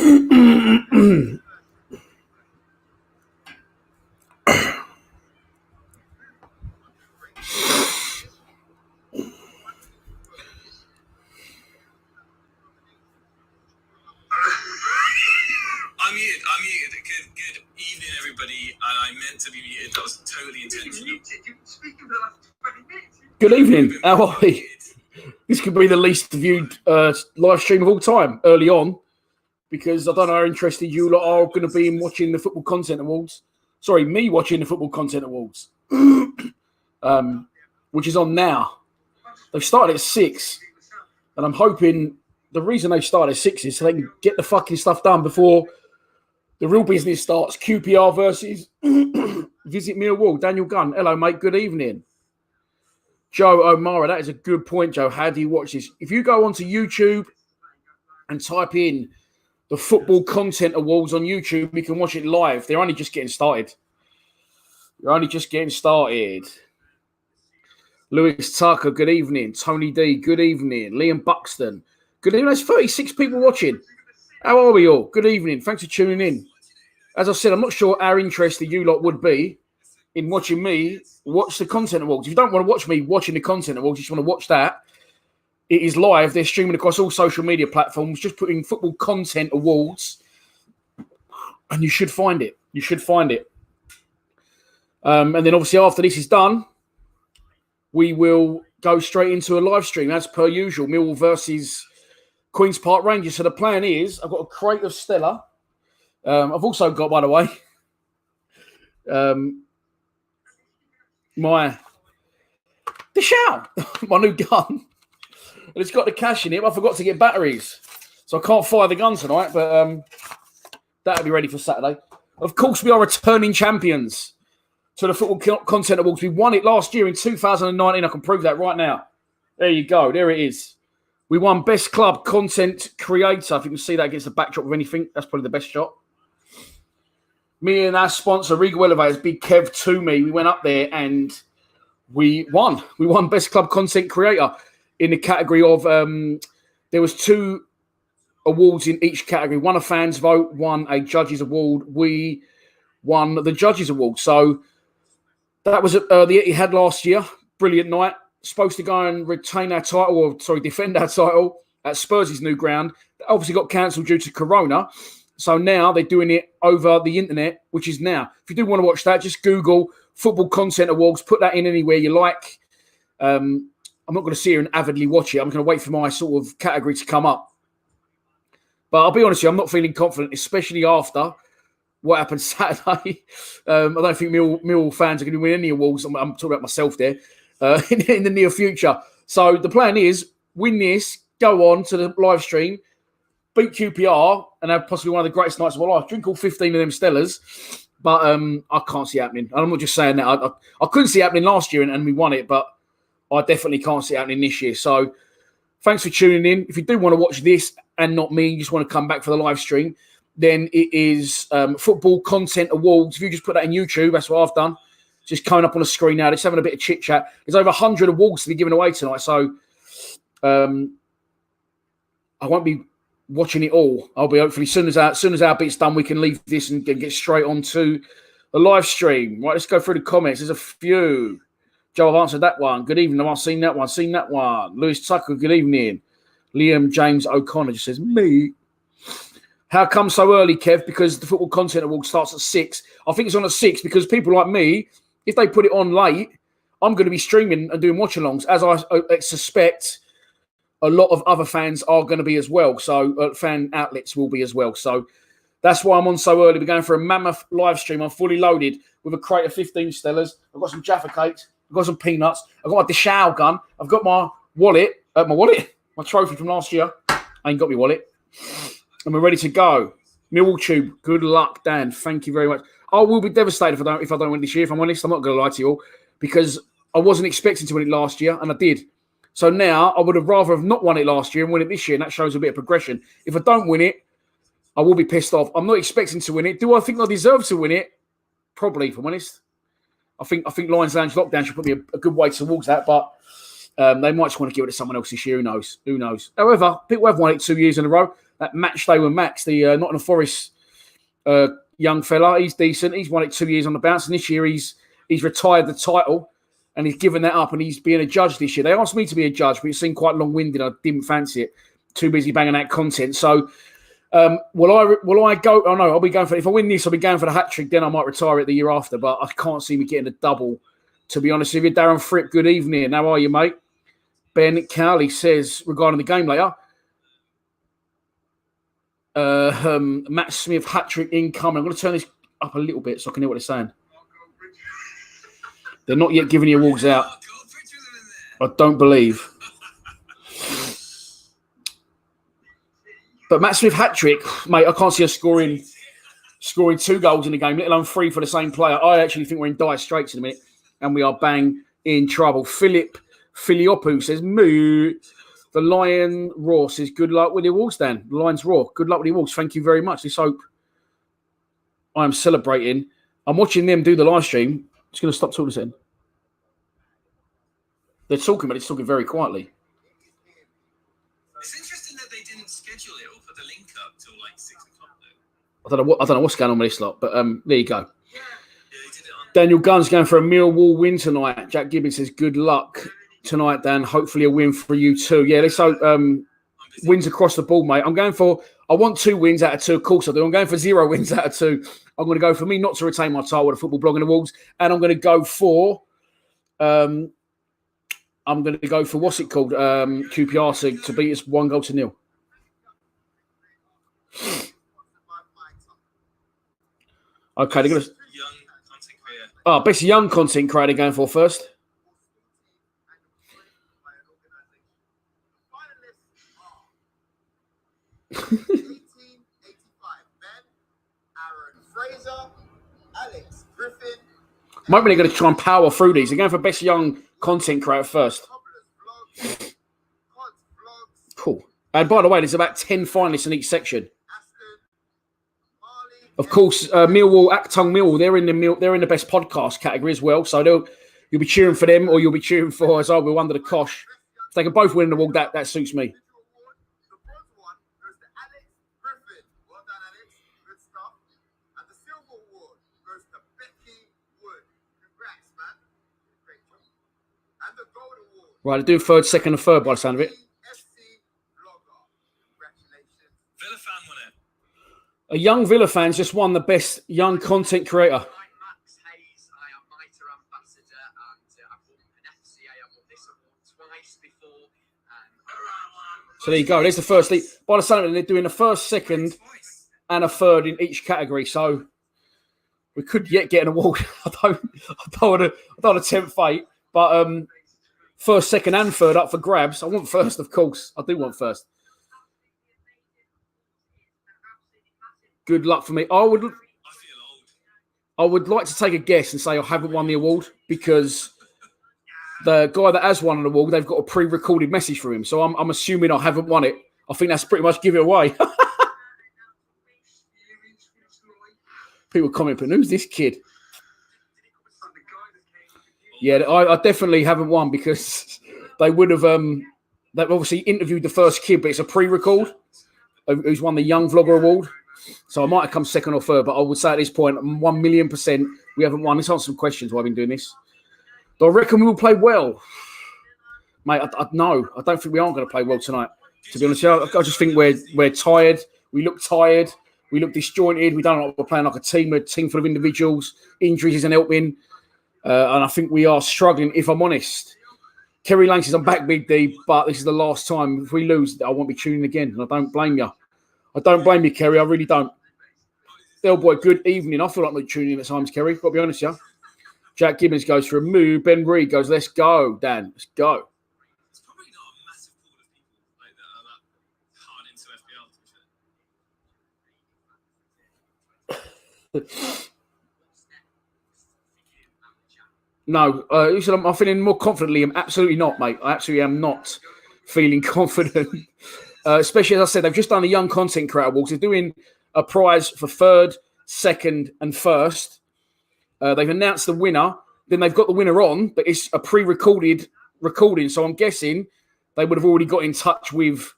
I'm muted. Good evening, everybody. And I meant to be muted. That was totally intentional. Good evening. How are we? This could be the least viewed live stream of all time early on, because I don't know how interested you lot are going to be in watching the Football Content Awards. Sorry, me watching the Football Content Awards, which is on now. They've started at 6, and I'm hoping the reason they started at 6 is so they can get the fucking stuff done before the real business starts. QPR versus Visit Millwall. Daniel Gunn. Hello, mate. Good evening. Joe O'Mara. That is a good point, Joe. How do you watch this? If you go onto YouTube and type in the Football Content Awards on YouTube, you can watch it live. They're only just getting started. Lewis Tucker, good evening. Tony D, good evening. Liam Buxton, good evening. There's 36 people watching. How are we all? Good evening. Thanks for tuning in. As I said, I'm not sure how interested you lot would be in watching me watch the Content Awards. If you don't want to watch me watching the Content Awards, you just want to watch that, it is live. They're streaming across all social media platforms. Just put in Football Content Awards and you should find it. And then obviously after this is done, we will go straight into a live stream as per usual. Millwall versus Queen's Park Rangers. So the plan is I've got a crate of Stella. I've also got, by the way, my new gun. And it's got the cash in it, but I forgot to get batteries. So I can't fire the gun tonight, but that'll be ready for Saturday. Of course, we are returning champions to the Football Content Awards. We won it last year in 2019. I can prove that right now. There you go. There it is. We won Best Club Content Creator. If you can see that against the backdrop of anything, that's probably the best shot. Me and our sponsor, Regal Elevators, Big Kev to me, we went up there and we won. We won Best Club Content Creator in the category of, there was 2 awards in each category. One a fans vote, one a judges award. We won the judges award. So that was the Etihad last year. Brilliant night. Supposed to go and defend our title at Spurs' new ground. That obviously got cancelled due to Corona. So now they're doing it over the internet, which is now. If you do want to watch that, just Google Football Content Awards. Put that in anywhere you like. I'm not going to sit here and avidly watch it. I'm going to wait for my sort of category to come up. But I'll be honest with you, I'm not feeling confident, especially after what happened Saturday. I don't think Millwall fans are going to win any awards. I'm talking about myself there. In the near future. So the plan is win this, go on to the live stream, beat QPR, and have possibly one of the greatest nights of my life. Drink all 15 of them Stellas, but I can't see it happening. And I'm not just saying that. I couldn't see it happening last year and we won it, but I definitely can't see it happening this year. So thanks for tuning in. If you do want to watch this and not me, you just want to come back for the live stream, then it is Football Content Awards. If you just put that in YouTube, that's what I've done. Just coming up on the screen now. Just having a bit of chit chat. There's over 100 awards to be given away tonight, so I won't be watching it all. I'll be hopefully as soon as our bit's done, we can leave this and get straight on to the live stream. Right, let's go through the comments. There's a few. Joe, I've answered that one. Good evening. I've seen that one. Lewis Tucker, good evening. Liam James O'Connor just says, me. How come so early, Kev? Because the Football Content Award starts at 6. I think it's on at 6 because people like me, if they put it on late, I'm going to be streaming and doing watch-alongs, as I suspect a lot of other fans are going to be as well. So fan outlets will be as well. So that's why I'm on so early. We're going for a mammoth live stream. I'm fully loaded with a crate of 15 Stellas. I've got some Jaffa cakes. I've got some peanuts. I've got my Dishao gun. I've got my wallet. My trophy from last year. I ain't got my wallet. And we're ready to go. Millwall Tube, good luck, Dan. Thank you very much. I will be devastated if I don't win this year, if I'm honest. I'm not going to lie to you all, because I wasn't expecting to win it last year, and I did. So now I would have rather have not won it last year and win it this year, and that shows a bit of progression. If I don't win it, I will be pissed off. I'm not expecting to win it. Do I think I deserve to win it? Probably, if I'm honest. I think Lions Lounge Lockdown should put me a good way towards that, but they might just want to give it to someone else this year. Who knows? However, people have won it 2 years in a row. that match day with Max, the Nottingham Forest young fella. He's decent. He's won it 2 years on the bounce, and this year he's retired the title, and he's given that up, and he's being a judge this year. They asked me to be a judge, but it seemed quite long-winded. I didn't fancy it. Too busy banging out content. So will I go? Oh no, I'll be going for. If I win this, I'll be going for the hat trick. Then I might retire it the year after. But I can't see me getting a double. To be honest with you, Darren Fripp. Good evening. How are you, mate? Ben Cowley says regarding the game later. Matt Smith hat trick incoming. I'm going to turn this up a little bit so I can hear what they're saying. They're not yet giving you awards out. I don't believe. But Matt Smith hat trick, mate. I can't see us scoring 2 goals in the game, let alone 3 for the same player. I actually think we're in dire straits in a minute, and we are bang in trouble. Philip Filiopu says, "Moo." The Lion Raw says, "Good luck with the awards, Dan." The Lions Raw. Good luck with the awards. Thank you very much. Let's hope I am celebrating. I'm watching them do the live stream. Just going to stop talking then. They're talking, but it's talking very quietly. It's interesting that they didn't schedule it or put the link up till like 6 o'clock though. I don't know what's going on with this lot, but there you go. Daniel Gunn's going for a Millwall win tonight. Jack Gibbons says, "Good luck tonight, Dan. Hopefully a win for you too." Yeah, let's hope wins across the board, mate. I want 2 wins out of 2. Of course I do. I'm going for 0 wins out of 2. I'm going to go for me not to retain my title with the Football Blogging Awards, and I'm going to go for what's it called? QPR to beat us 1-0. Okay, they're going to. Young content creator. Best young content creator going for first. Might be going to try and power through these. They're going for best young content creator first. Cool. And by the way, there's about 10 finalists in each section. Of course, Millwall, Actung Millwall, they're in the best podcast category as well. So you'll be cheering for them, or you'll be cheering for us. I will under the cosh. If they can both win the award, that suits me. Right, they're doing third, second, and third by the sound of it. Villa fan won it. A young Villa fan's just won the best young content creator. So there you go. There's the first. By the sound of it, they're doing the first, second, and a third in each category. So we could yet get an award. I don't want to tempt fate, but first, second, and third up for grabs. I want first, of course. I do want first. Good luck for me. I would like to take a guess and say I haven't won the award, because the guy that has won an award, they've got a pre-recorded message for him. So I'm assuming I haven't won it. I think that's pretty much give it away. People commenting, "Who's this kid?" Yeah, I definitely haven't won, because they would have. They've obviously interviewed the first kid, but it's a pre-record who's won the Young Vlogger Award. So I might have come second or third, but I would say at this point, 1,000,000% we haven't won. Let's answer some questions while I've been doing this. Do I reckon we will play well? Mate, no. I don't think we aren't going to play well tonight, to be honest. I just think we're tired. We look tired. We look disjointed. We don't know what we're playing like a team full of individuals. Injuries isn't helping. And I think we are struggling, if I'm honest. Kerry Lane says, "I'm back, Big D, but this is the last time. If we lose, I won't be tuning again." And I don't blame you. I don't blame you, Kerry. I really don't. Del Boy, good evening. I feel like I'm not tuning in at times, Kerry. Got to be honest, yeah. Jack Gibbons goes for a moo. Ben Reed goes, "Let's go, Dan. Let's go." It's probably not a massive pool of people like that are that hard into FPL. No, I'm feeling more confidently. I'm absolutely not, mate. I absolutely am not feeling confident. Especially, as I said, they've just done the Young Content Creator Awards. They're doing a prize for third, second, and first. They've announced the winner. Then they've got the winner on, but it's a pre-recorded recording. So I'm guessing they would have already got in touch with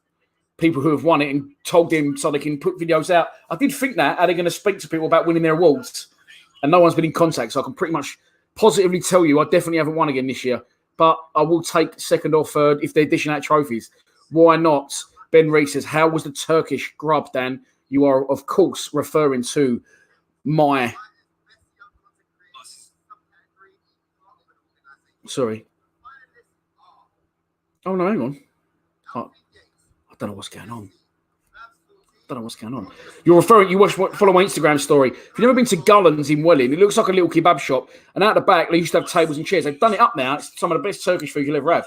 people who have won it and told them so they can put videos out. I did think that. Are they going to speak to people about winning their awards? And no one's been in contact, so I can pretty much positively tell you I definitely haven't won again this year. But I will take second or third if they're dishing out trophies. Why not? Ben Reese says, how was the Turkish grub, Dan? You are, of course, referring to my... Sorry. Oh, no, hang on. I don't know what's going on. You're referring, follow my Instagram story. If you've never been to Gullens in Welling, it looks like a little kebab shop. And out the back, they used to have tables and chairs. They've done it up now. It's some of the best Turkish food you'll ever have.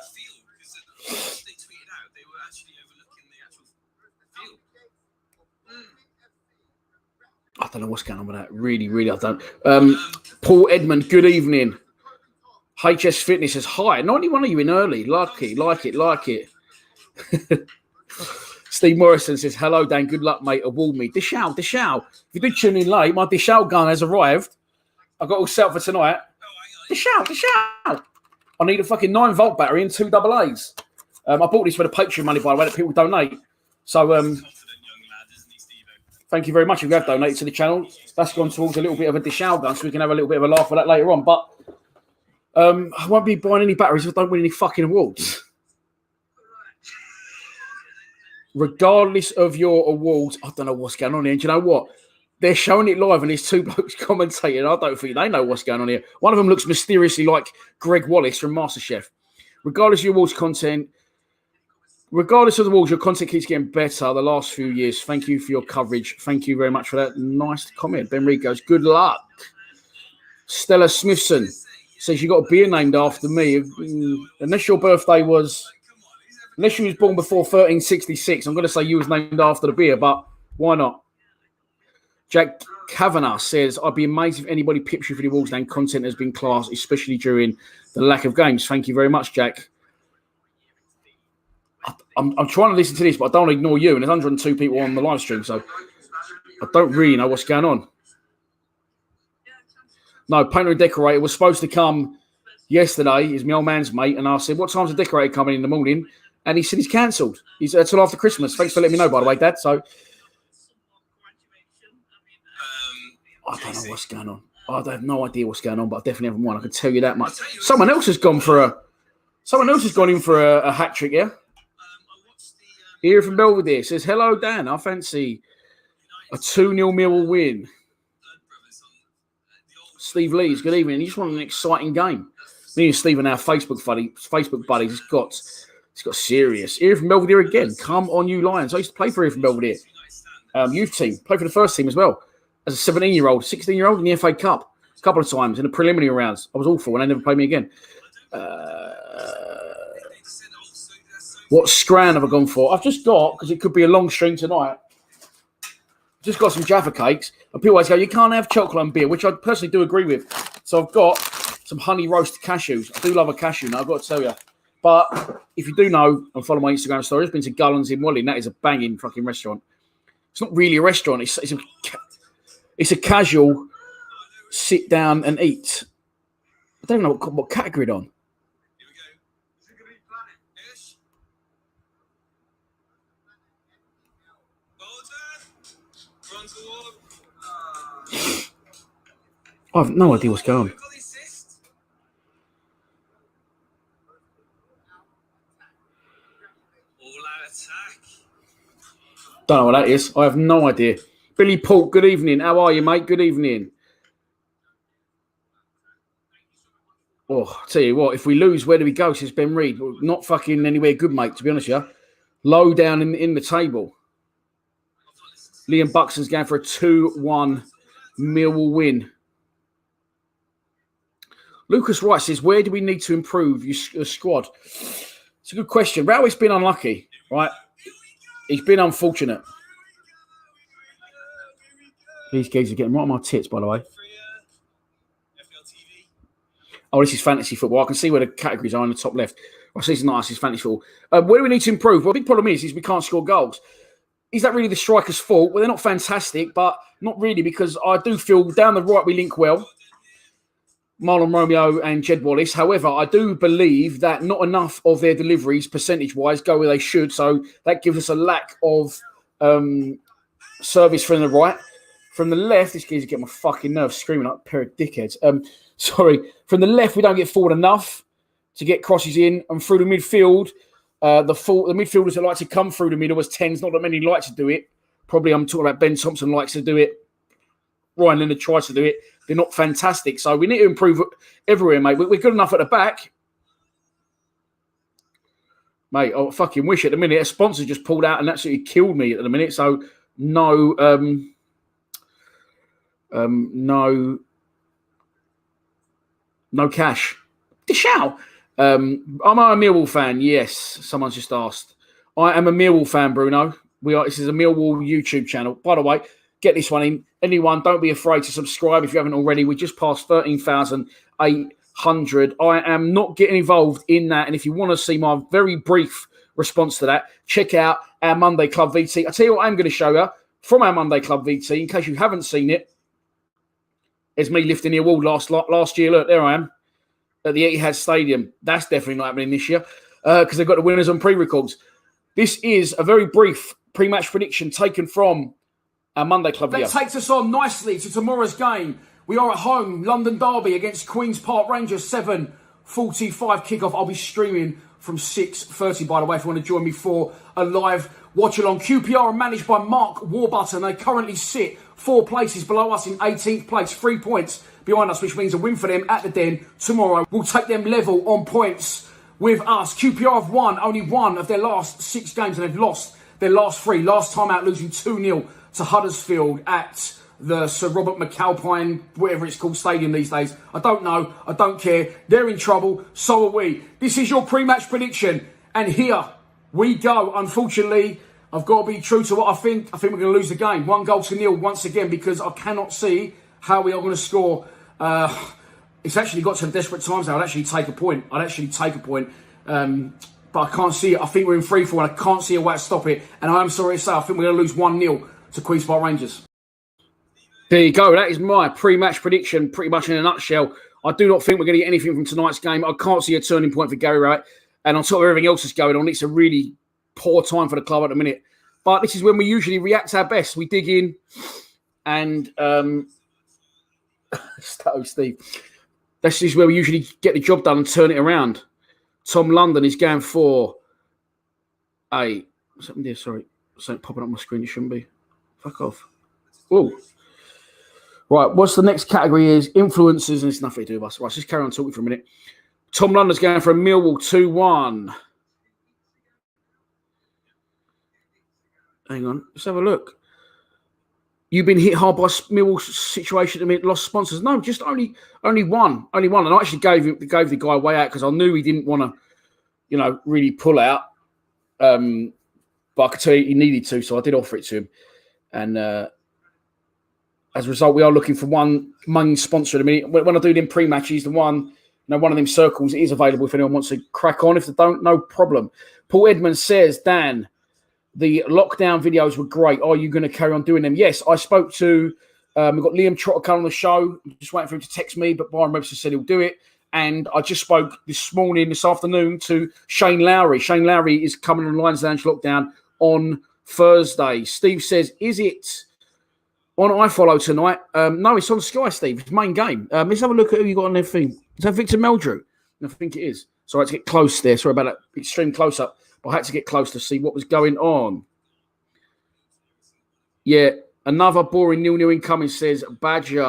I don't know what's going on with that. Really, I don't. Paul Edmond, good evening. HS Fitness says, hi. 91 of you in early. Like it. Steve Morrison says, hello, Dan. Good luck, mate. Award me. Dishal. If you did tune in late, my Dishal gun has arrived. I've got all set for tonight. Dishal. I need a fucking 9-volt battery and 2 AA's. I bought this for the Patreon money, by the way, that people donate. So, thank you very much if you have donated to the channel. That's gone towards a little bit of a Dishal gun, so we can have a little bit of a laugh at that later on. But I won't be buying any batteries if I don't win any fucking awards. Regardless of your awards, I don't know what's going on here. And do you know what? They're showing it live and there's 2 blokes commentating. I don't think they know what's going on here. One of them looks mysteriously like Greg Wallace from MasterChef. Regardless of your awards content, regardless of the awards, your content keeps getting better the last few years. Thank you for your coverage. Thank you very much for that nice comment. Ben Reed goes, good luck. Stella Smithson says, you got a beer named after me. Unless your birthday was... Unless you was born before 1366, I'm going to say you was named after the beer, but why not? Jack Kavanagh says, I'd be amazed if anybody pips you for the awards and content has been class, especially during the lack of games. Thank you very much, Jack. I'm trying to listen to this, but I don't want to ignore you, and there's 102 people on the live stream, so I don't really know what's going on. No, Painter and Decorator was supposed to come yesterday. He's my old man's mate, and I said, what time's the decorator coming in the morning? And he said he's cancelled. He's until after Christmas. Thanks for letting me know, by the way, Dad. So I don't know what's going on. I have no idea what's going on, but I definitely haven't won. I can tell you that much. Someone else has gone in for a hat trick here. Here from Belvedere says, hello, Dan. I fancy a 2-0 Millwall win. Steve Lees, good evening. You just want an exciting game. Me and Steve are now Facebook buddies. It's got serious. Here from Belvedere again. Come on, you Lions. I used to play for here from Belvedere. Youth team. Played for the first team as well. As a 17-year-old, 16-year-old in the FA Cup. A couple of times in the preliminary rounds. I was awful and they never played me again. What Scran have I gone for? I've just got, because it could be a long stream tonight, just got some Jaffa cakes. And people always go, you can't have chocolate and beer, which I personally do agree with. So I've got some honey roasted cashews. I do love a cashew now, I've got to tell you. But if you do know and follow my Instagram story, I've been to Gullens in Welling. That is a banging fucking restaurant. It's not really a restaurant. It's a casual sit down and eat. I don't know what category it's on. I have no idea what's going on. Don't know what that is. I have no idea. Billy Paul, good evening. How are you, mate? Good evening. Oh, I'll tell you what, if we lose, where do we go? Says Ben Reed. Well, not fucking anywhere good, mate, to be honest with you. Low down in the table. Liam Buxton's going for a 2-1 Millwall win. Lucas Wright says, where do we need to improve your squad? It's a good question. Raoul's been unlucky, right? He's been unfortunate. These guys are getting right on my tits, by the way. Oh, this is fantasy football. I can see where the categories are in the top left. I see it's nice. It's fantasy football. Where do we need to improve? Well, the big problem is we can't score goals. Is that really the striker's fault? Well, they're not fantastic, but not really, because I do feel down the right we link well. Marlon Romeo and Jed Wallace. However, I do believe that not enough of their deliveries, percentage-wise, go where they should. So that gives us a lack of service from the right. From the left, this geezer get my fucking nerves screaming like a pair of dickheads. From the left, we don't get forward enough to get crosses in. And through the midfield, the midfielders that like to come through the middle as 10s, not that many like to do it. Probably I'm talking about Ben Thompson likes to do it. Ryan Leonard tries to do it. They're not fantastic. So we need to improve everywhere, mate. We're good enough at the back. Mate, I fucking wish at the minute a sponsor just pulled out and absolutely killed me at the minute. So no cash. Dishao. Am I a Millwall fan? Yes. Someone's just asked. I am a Millwall fan, Bruno. This is a Millwall YouTube channel. By the way, get this one in. Anyone, don't be afraid to subscribe if you haven't already. We just passed 13,800. I am not getting involved in that. And if you want to see my very brief response to that, check out our Monday Club VT. I'll tell you what I'm going to show you from our Monday Club VT, in case you haven't seen it. It's me lifting the award last year. Look, there I am at the Etihad Stadium. That's definitely not happening this year because they've got the winners on pre-records. This is a very brief pre-match prediction taken from our Monday Club video. That takes us on nicely to tomorrow's game. We are at home, London Derby against Queen's Park Rangers, 7:45 kickoff. I'll be streaming from 6:30, by the way, if you want to join me for a live watch-along. QPR are managed by Mark Warburton. They currently sit 4 places below us in 18th place, 3 points behind us, which means a win for them at the Den tomorrow will take them level on points with us. QPR have won only one of their last 6 games and they've lost their last 3. Last time out, losing 2-0 to Huddersfield at the Sir Robert McAlpine, whatever it's called, stadium these days. I don't know. I don't care. They're in trouble. So are we. This is your pre-match prediction. And here we go. Unfortunately, I've got to be true to what I think. I think we're going to lose the game. 1-0 once again because I cannot see how we are going to score. It's actually got to the desperate times now. I'd actually take a point. But I can't see it. I think we're in free fall and I can't see a way to stop it. And I am sorry to say, I think we're going to lose 1-0 to Queen's Park Rangers. There you go. That is my pre-match prediction, pretty much in a nutshell. I do not think we're going to get anything from tonight's game. I can't see a turning point for Gary Wright. And on top of everything else that's going on, it's a really poor time for the club at the minute. But this is when we usually react our best. We dig in and... Steve. This is where we usually get the job done and turn it around. Tom London is going for a... What's happened there? Sorry. Something popping up on my screen. It shouldn't be. Fuck off. Whoa. Right, what's the next category is influencers, and it's nothing to do with us. Right, let's just carry on talking for a minute. Tom London's going for a Millwall 2-1. Hang on, let's have a look. You've been hit hard by Millwall's situation at the minute, lost sponsors. No, just only one. And I actually gave the guy way out because I knew he didn't want to, really pull out. But I could tell you he needed to, so I did offer it to him. And as a result, we are looking for one main sponsor at the minute. When I do them pre-matches, the one, one of them circles is available if anyone wants to crack on. If they don't, no problem. Paul Edmonds says, Dan, the lockdown videos were great. Are you going to carry on doing them? Yes, I spoke to, we've got Liam Trotter on the show. I'm just waiting for him to text me, but Byron Webster said he'll do it. And I just spoke this afternoon, to Shane Lowry. Shane Lowry is coming on Lions Lounge Lockdown on Thursday. Steve says, is it on iFollow tonight? No, it's on Sky, Steve. It's main game. Let's have a look at who you got on their thing. Is that Victor Meldrew? I think it is. Sorry, I had to get close there. Sorry about that extreme close-up. But I had to get close to see what was going on. Yeah, another boring 0-0 incoming, says Badger.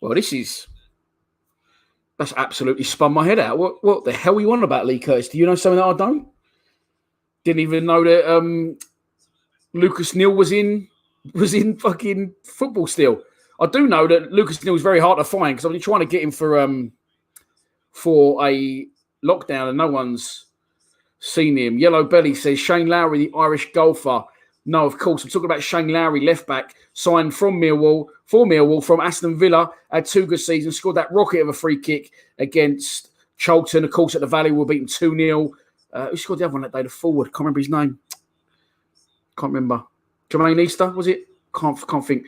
Well, that's absolutely spun my head out. What the hell are you on about, Lee Curtis? Do you know something that I don't? Didn't even know that Lucas Neal was in fucking football still. I do know that Lucas Neal is very hard to find because I've been trying to get him for a lockdown and no one's seen him. Yellow Belly says Shane Lowry, the Irish golfer. No, of course. I'm talking about Shane Lowry, left back, signed from Millwall, from Aston Villa, had 2 good seasons, scored that rocket of a free kick against Charlton. Of course, at the Valley, we were beaten 2-0. Who scored the other one that day? The forward. Can't remember his name. Can't remember. Jermaine Easter, was it? Can't think.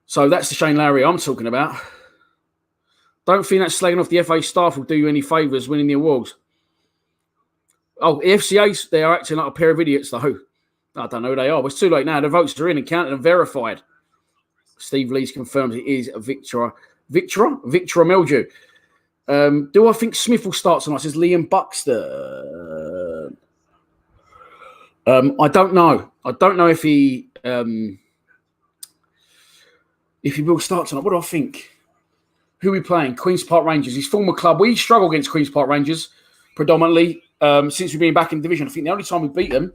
So that's the Shane Lowry I'm talking about. Don't think that slagging off the FA staff will do you any favours winning the awards. Oh, the FCA, they're acting like a pair of idiots, though. I don't know who they are. But it's too late now. The votes are in and counted and verified. Steve Lees confirms it is Victor Meldew. Do I think Smith will start tonight? Says Liam Buxton. I don't know. I don't know if he will start tonight. What do I think? Who are we playing? Queen's Park Rangers. His former club. We struggle against Queen's Park Rangers predominantly since we've been back in division. I think the only time we beat them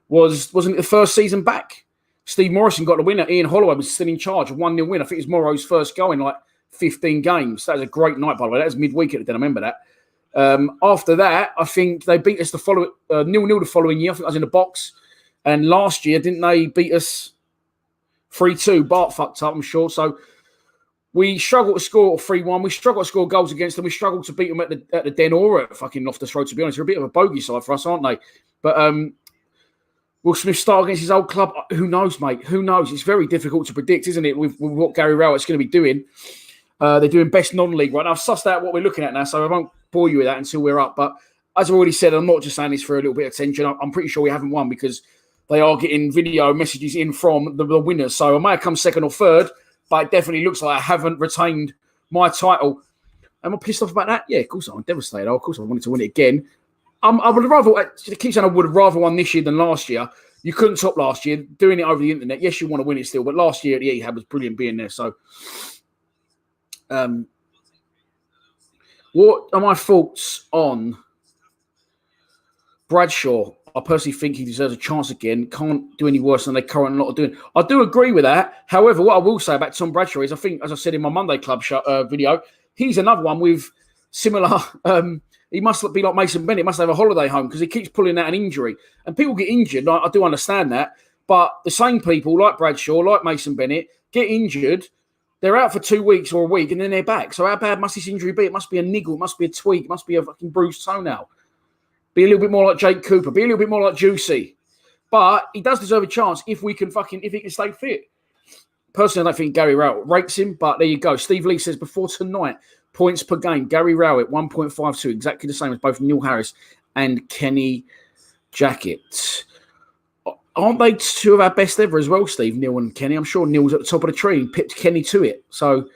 wasn't it the first season back. Steve Morrison got the winner. Ian Holloway was still in charge. A 1-0 win. I think it was Morrow's first goal in like 15 games. That was a great night, by the way. That was midweek at the den. I remember that. After that, I think they beat us the following 0-0 the following year. I think I was in the box. And last year, didn't they beat us 3-2? Bart fucked up, I'm sure. So we struggled to score 3-1. We struggled to score goals against them. We struggled to beat them at the den or at fucking Loftus Road, to be honest. They're a bit of a bogey side for us, aren't they? But will Smith start against his old club? Who knows, mate? Who knows? It's very difficult to predict, isn't it, with what Gary Rowett's going to be doing. They're doing best non-league right now. I've sussed out what we're looking at now, so I won't bore you with that until we're up. But as I already said, I'm not just saying this for a little bit of attention. I'm pretty sure we haven't won because they are getting video messages in from the winners. So I may have come second or third, but it definitely looks like I haven't retained my title. Am I pissed off about that? Yeah, of course I'm devastated. Of course I wanted to win it again. I would have rather, I keep saying I would have rather won this year than last year. You couldn't top last year. Doing it over the internet, yes, you want to win it still, but last year at the Etihad was brilliant being there. So, what are my thoughts on Bradshaw? I personally think he deserves a chance again. Can't do any worse than they currently not doing. I do agree with that. However, what I will say about Tom Bradshaw is I think, as I said in my Monday Club video, he's another one with similar... he must be like Mason Bennett, must have a holiday home because he keeps pulling out an injury. And people get injured. I do understand that. But the same people, like Bradshaw, like Mason Bennett, get injured. They're out for 2 weeks or a week and then they're back. So how bad must this injury be? It must be a niggle. It must be a tweak. It must be a fucking bruised toenail. Be a little bit more like Jake Cooper. Be a little bit more like Juicy. But he does deserve a chance if he can stay fit. Personally, I don't think Gary Rowett rates him, but there you go. Steve Lee says before tonight, points per game. Gary Rowett, 1.52, exactly the same as both Neil Harris and Kenny Jackett. Aren't they two of our best ever as well, Steve, Neil and Kenny? I'm sure Neil's at the top of the tree and pipped Kenny to it. So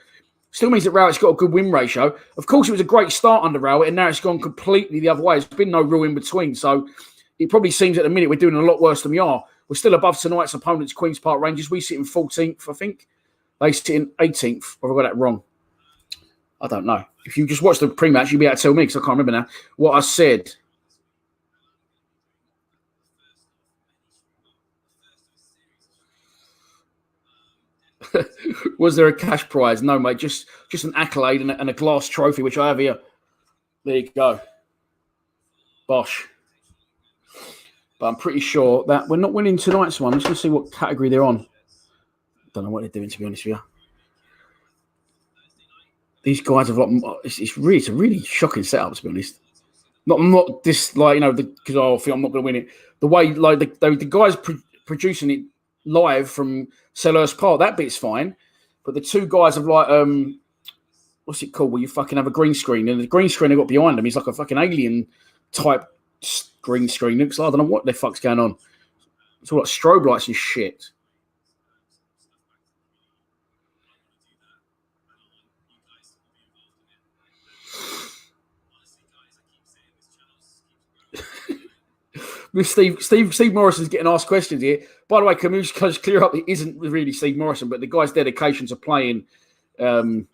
still means that Rowett's got a good win ratio. Of course, it was a great start under Rowett, and now it's gone completely the other way. There's been no real in between. So it probably seems at the minute we're doing a lot worse than we are. We're still above tonight's opponents, Queen's Park Rangers. We sit in 14th, I think. They sit in 18th. Or have I got that wrong? I don't know. If you just watch the pre-match, you'll be able to tell me because I can't remember now what I said. Was there a cash prize? No, mate. Just an accolade and a glass trophy, which I have here. There you go. Bosh. But I'm pretty sure that we're not winning tonight's one. I'm just going to see what category they're on. Don't know what they're doing, to be honest with you. These guys have got. It's a really shocking setup, to be honest. Not this because I think I'm not going to win it. The way the guys producing it live from Selhurst Park, that bit's fine. But the two guys have what's it called? Where you fucking have a green screen, and the green screen they got behind them is like a fucking alien type green screen. Looks like I don't know what the fuck's going on. It's all like strobe lights and shit. Steve Morrison's getting asked questions here. By the way, can we just clear up? It isn't really Steve Morrison, but the guy's dedication to playing sorry,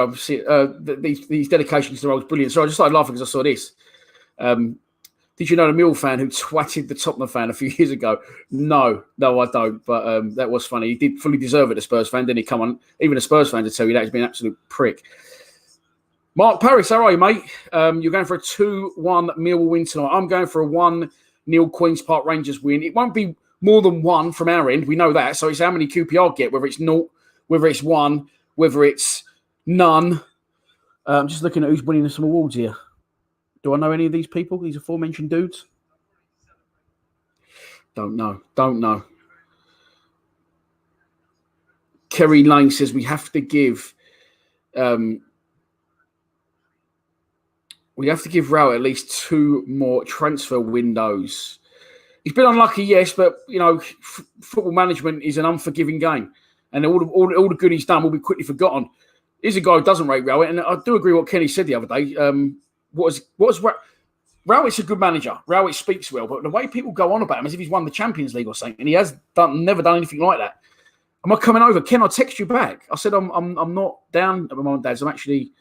I'm seeing these dedications to the role is brilliant. So I just started laughing because I saw this. Did you know the Mill fan who twatted the Tottenham fan a few years ago? No, I don't. But that was funny. He did fully deserve it, the Spurs fan, didn't he? Come on. Even a Spurs fan to tell you that he's been an absolute prick. Mark Paris, how are you, mate? You're going for a 2-1 Millwall win tonight. I'm going for a 1-0 Queen's Park Rangers win. It won't be more than one from our end. We know that. So it's how many QPR get, whether it's 0, whether it's 1, whether it's none. I'm just looking at who's winning some awards here. Do I know any of these people? These aforementioned dudes? Don't know. Kerry Lane says we have to give Rao at least 2 more transfer windows. He's been unlucky, yes, but football management is an unforgiving game, and all the good he's done will be quickly forgotten. He's a guy who doesn't rate Rao, and I do agree with what Kenny said the other day. Rowett's a good manager. Rowett speaks well, but the way people go on about him as if he's won the Champions League or something, and he has never done anything like that. Am I coming over? Ken, I'll text you back. I said I'm not down at my mum and dad's. I'm actually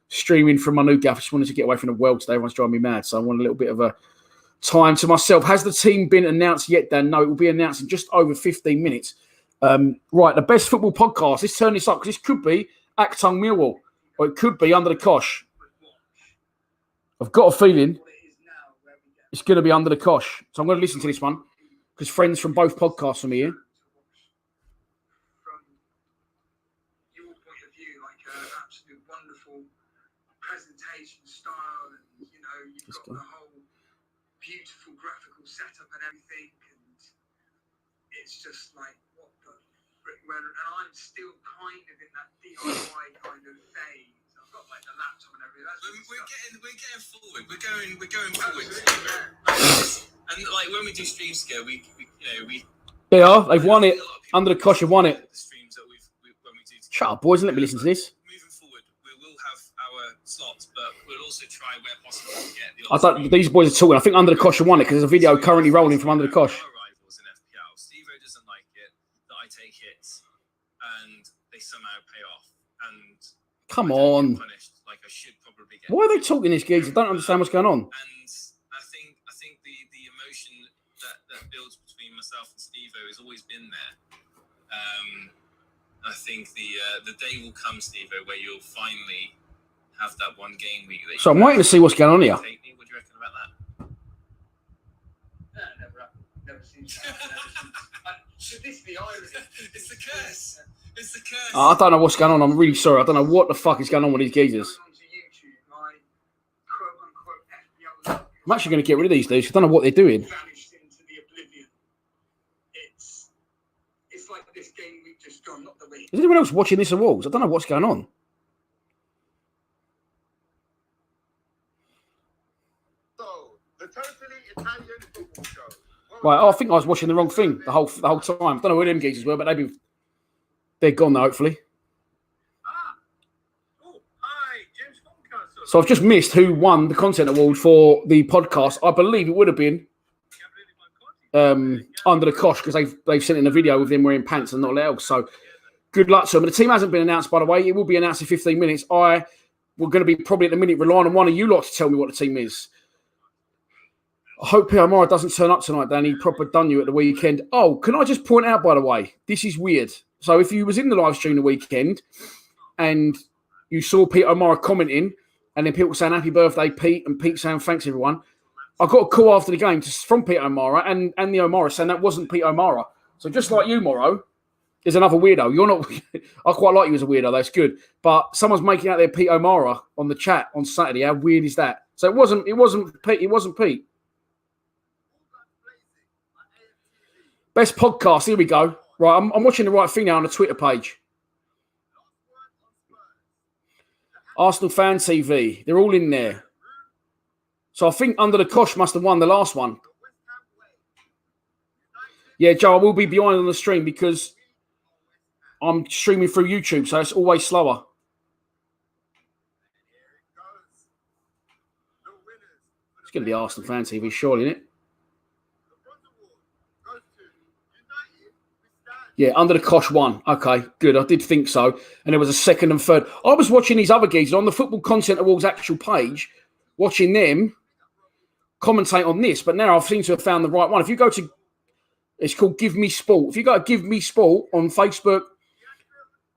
streaming from my new gaff. I just wanted to get away from the world today. Everyone's driving me mad, so I want a little bit of a time to myself. Has the team been announced yet, Dan? No, it will be announced in just over 15 minutes. Right, the best football podcast. Let's turn this up because this could be Actung Millwall, or it could be Under the Cosh. I've got a feeling it's going to be Under the Cosh. So I'm going to listen to this one because friends from both podcasts are here. From your point of view, like an absolute wonderful presentation style, and you've got the whole beautiful graphical setup and everything, and it's just like what the frick. And I'm still kind of in that DIY kind of phase. I've got like the laptop and everything. We're getting forward. We're going forward. And like when we do streams together, we They are. They've won it. Under the Cosh have won it. The streams that when we do together. Shut up, boys, and let me listen to this. Moving forward, we will have our slots, but we'll also try where possible to get the. I thought these boys are talking. I think Under the Cosh have won it because there's a video currently rolling from Under the Cosh. Rivals in FPL. Steve-O doesn't like it that I take hits, and they somehow pay off. And come on. Punished, like I should probably get. Why are they talking this, geeks? I don't understand what's going on. And I think the emotion that builds between myself and Steve-O has always been there. I think the day will come, Steve-O, where you'll finally have that one game week. So I'm waiting to see what's going on here. What do you reckon about that? Never seen that. Should this be irony? It's the curse. It's the curse. I don't know what's going on. I'm really sorry. I don't know what the fuck is going on with these geezers. I'm actually going to get rid of these dudes. I don't know what they're doing. Vanished into the oblivion. It's like this game we've just gone, not the way. Is anyone else watching this at all? I don't know what's going on. So, the totally Italian football show. Right, I think I was watching the wrong thing the whole time. I don't know where them geezers were, but they're gone now, hopefully. So I've just missed who won the content award for the podcast. I believe it would have been Under the Cosh because they've sent in a video with them wearing pants and not else. So good luck to them. The team hasn't been announced, by the way. It will be announced in 15 minutes. We're going to be probably at the minute relying on one of you lot to tell me what the team is. I hope Pierre Mora doesn't turn up tonight, Danny. Proper done you at the weekend. Oh, can I just point out, by the way, this is weird. So if you was in the live stream the weekend and you saw Pete O'Mara commenting and then people saying happy birthday, Pete, and Pete saying thanks, everyone, I got a call after the game from Pete O'Mara and the O'Mara saying that wasn't Pete O'Mara. So just like you, Morrow, is another weirdo. You're not. I quite like you as a weirdo. That's good. But someone's making out there Pete O'Mara on the chat on Saturday. How weird is that? So it wasn't Pete. It wasn't Pete. Best podcast. Here we go. Right, I'm watching the right thing now on the Twitter page. Arsenal Fan TV. They're all in there. So I think Under the Cosh must have won the last one. Yeah, Joe, I will be behind on the stream because I'm streaming through YouTube, so it's always slower. It's going to be Arsenal Fan TV, surely, isn't it? Yeah, Under the Cosh won. Okay, good. I did think so. And there was a second and third. I was watching these other geezers on the Football Content Awards actual page, watching them commentate on this. But now I've seemed to have found the right one. If you go to, it's called Give Me Sport. If you go to Give Me Sport on Facebook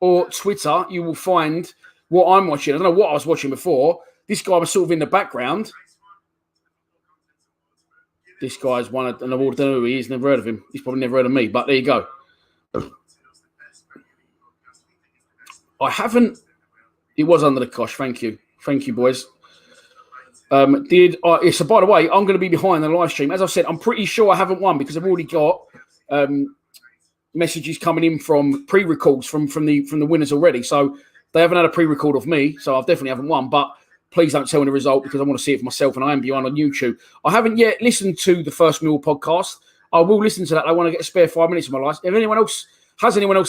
or Twitter, you will find what I'm watching. I don't know what I was watching before. This guy was sort of in the background. This guy's won an award. I don't know who he is. Never heard of him. He's probably never heard of me. But there you go. I haven't. It was Under the Cosh. Thank you. Thank you, boys. So by the way, I'm going to be behind the live stream. As I said, I'm pretty sure I haven't won because I've already got messages coming in from pre-records from the winners already. So they haven't had a pre-record of me, so I definitely haven't won. But please don't tell me the result because I want to see it for myself, and I am behind on YouTube. I haven't yet listened to the first Millwall podcast. I will listen to that. I want to get a spare 5 minutes of my life. If anyone else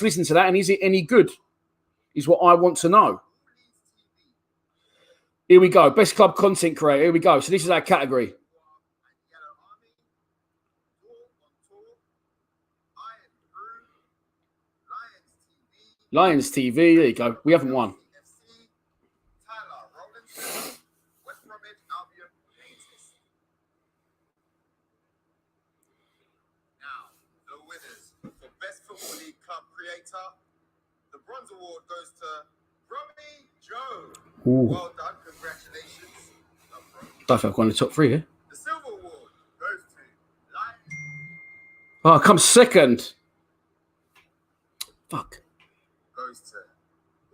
listened to that, and is it any good? Is what I want to know. Here we go. Best club content creator. Here we go. So this is our category. Lions TV. There you go. We haven't won. Now, the winners for Best Football League Club Creator. The Bronze Award goes to Rummy Joe. Ooh. Well done. Congratulations. Don't think I've gone in the top 3 here. The Silver Award goes to Lions. Oh, come second. Fuck. Goes to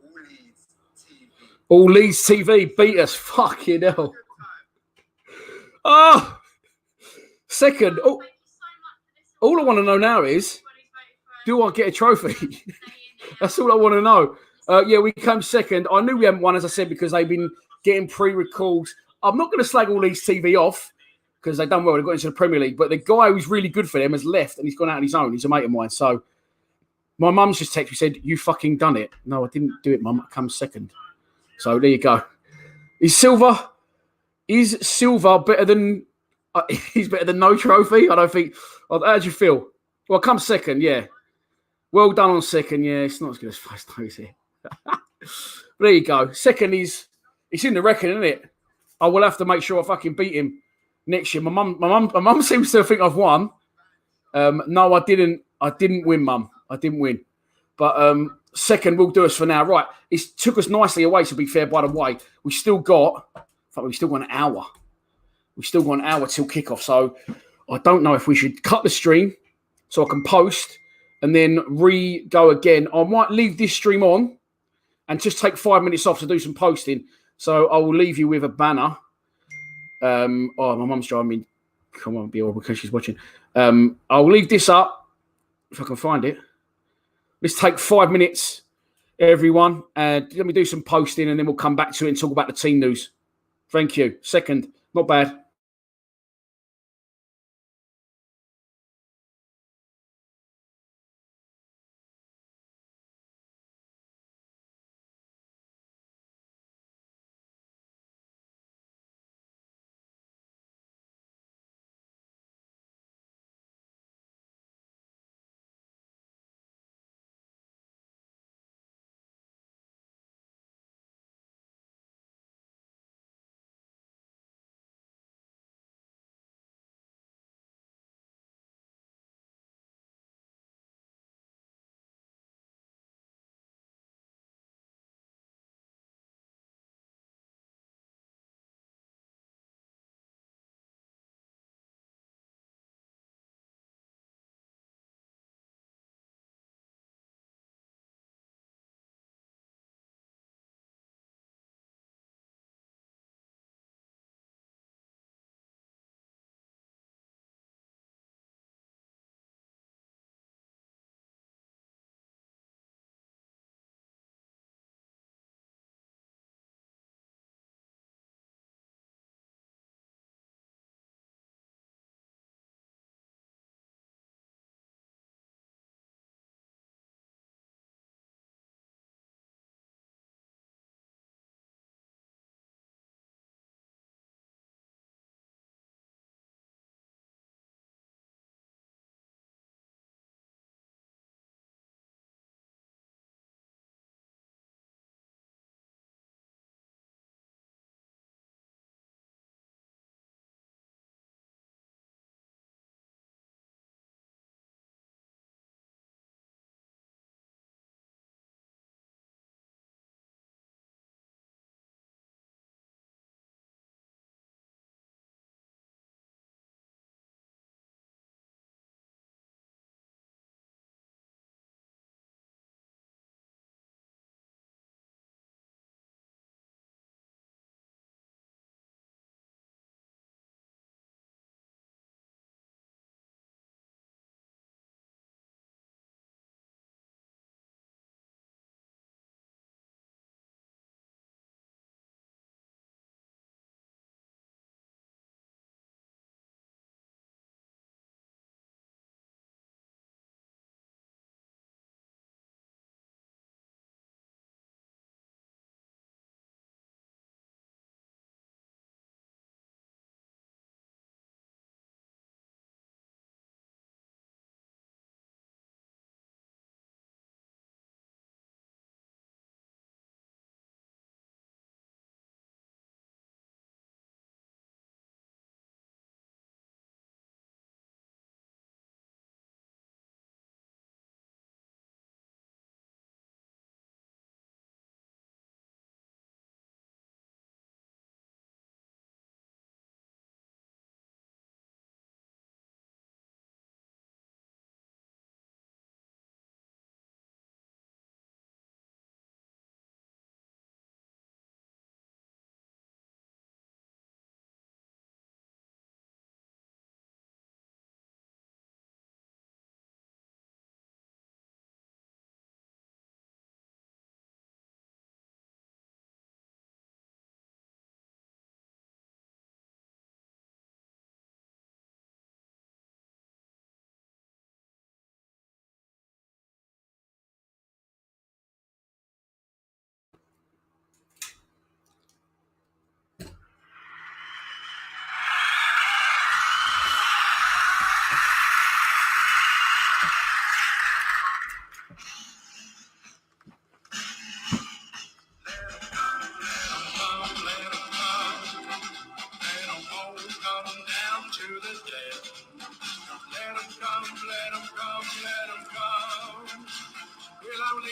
All Leeds TV. All Leeds TV beat us. Fucking hell. Oh, second. Oh, all I want to know now is, do I get a trophy? That's all I want to know. Yeah, we came second. I knew we hadn't won, as I said, because they've been getting pre-recalls. I'm not going to slag All Leeds TV off because they've done well. They've got into the Premier League. But the guy who's really good for them has left and he's gone out on his own. He's a mate of mine. So my mum's just texted me, said, you fucking done it. No, I didn't do it, mum. I come second. So there you go. Is Silver better than he's better than no trophy? I don't think. How do you feel? Well, come second, yeah. Well done on second, yeah. It's not as good as first, though, is it? There you go. Second it's in the record, isn't it? I will have to make sure I fucking beat him next year. My mum seems to think I've won. No, I didn't. I didn't win, mum. I didn't win. But second will do us for now. Right. It took us nicely away, to be fair, by the way. We've still got an hour. We've still got an hour till kickoff. So I don't know if we should cut the stream so I can post and then re-go again. I might leave this stream on and just take 5 minutes off to do some posting. So I will leave you with a banner. My mum's driving me. Come on, be all because she's watching. I'll leave this up if I can find it. Let's take 5 minutes, everyone, and let me do some posting, and then we'll come back to it and talk about the team news. Thank you. Second, not bad.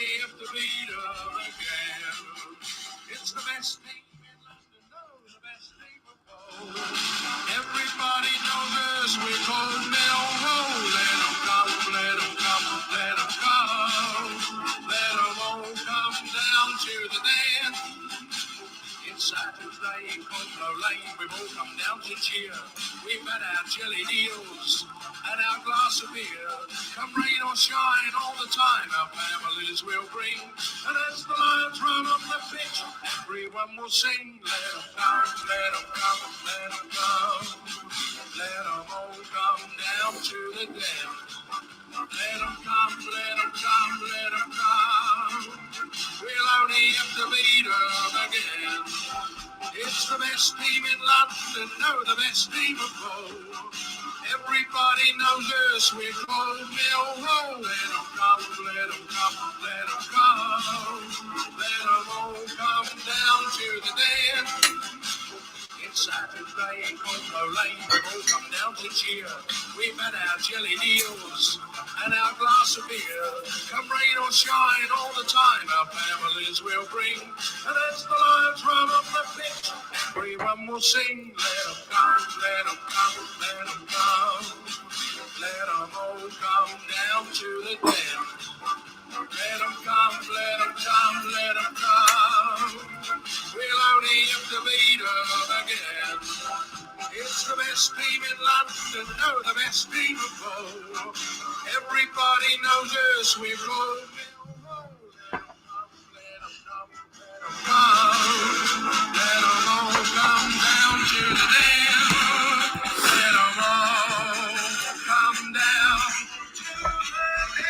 only have to beat them again. It's the best team in London, no, the best team of all. Everybody knows us, we call Millwall. Let them come, let them come, let them come. Let them all come down to the dance. It's Saturday in Conlo Lane, we've all come down to cheer. We've had our jelly deals and our glass of beer. Come rain or shine, all the time our families will bring. And as the Lions run on the pitch, everyone will sing. Let them come, let them come, let them come. Let them all come down to the den. Let them come, let them come, let them come. We'll only have to beat them again. It's the best team in London, no, the best team of all. Everybody knows us, we're called Millwall. Let them come, let them come, let them come. Let them all come down to the den. It's Saturday in Conlo Lane, we've all come down to cheer. We've had our jelly deals and our glass of beer. Come rain or shine, all the time our families will bring. And as the Lions run up the pitch, everyone will sing. Let them come, let them come, let them come. Let them all come down to the den. Let them come, let them come, let them come. We'll only have to beat them again. It's the best team in London, no, the best team of all. Everybody knows us, we're called Millwall. Let them come, let them come. Let them all come down to the den. Let them all come down to the den.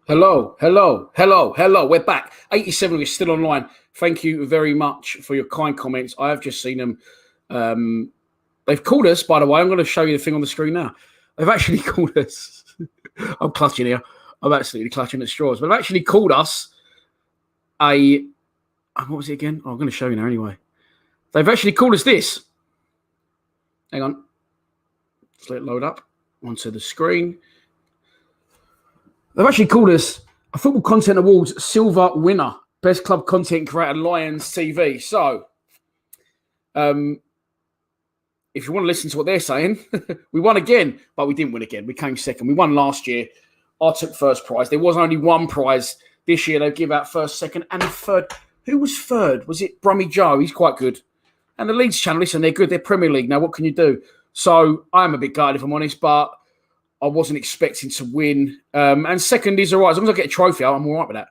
Hello, hello, hello, hello. We're back. 87 is still online. Thank you very much for your kind comments. I have just seen them. They've called us, by the way. I'm going to show you the thing on the screen now. They've actually called us. I'm clutching here. I'm absolutely clutching at straws. But they've actually called us what was it again? Oh, I'm going to show you now anyway. They've actually called us this. Hang on. Let's let it load up onto the screen. They've actually called us a Football Content Awards Silver winner, Best Club Content Creator, Lions TV. So, if you want to listen to what they're saying, we won again, but we didn't win again. We came second. We won last year. I took first prize. There was only one prize this year. They give out first, second, and third. Who was third? Was it Brummy Joe? He's quite good. And the Leeds channel, listen, they're good. They're Premier League. Now, what can you do? So, I'm a bit gutted, if I'm honest, but I wasn't expecting to win. And second is all right. As long as I get a trophy, I'm all right with that.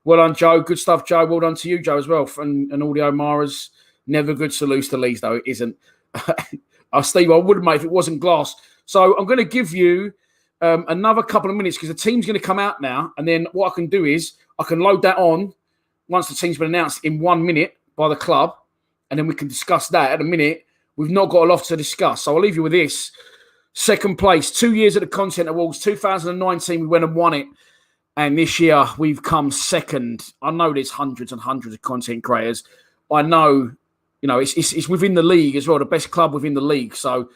Well done, Joe. Good stuff, Joe. Well done to you, Joe, as well. And all the O'Maras. Never good to lose to Leeds, though. It isn't. Steve, I would, mate, if it wasn't glass. So I'm going to give you another couple of minutes because the team's going to come out now. And then what I can do is I can load that on once the team's been announced in 1 minute by the club. And then we can discuss that. At a minute, we've not got a lot to discuss. So I'll leave you with this. Second place, 2 years at the Content Awards. 2019, we went and won it. And this year, we've come second. I know there's hundreds and hundreds of content creators. I know, you know, it's within the league as well, the best club within the league. So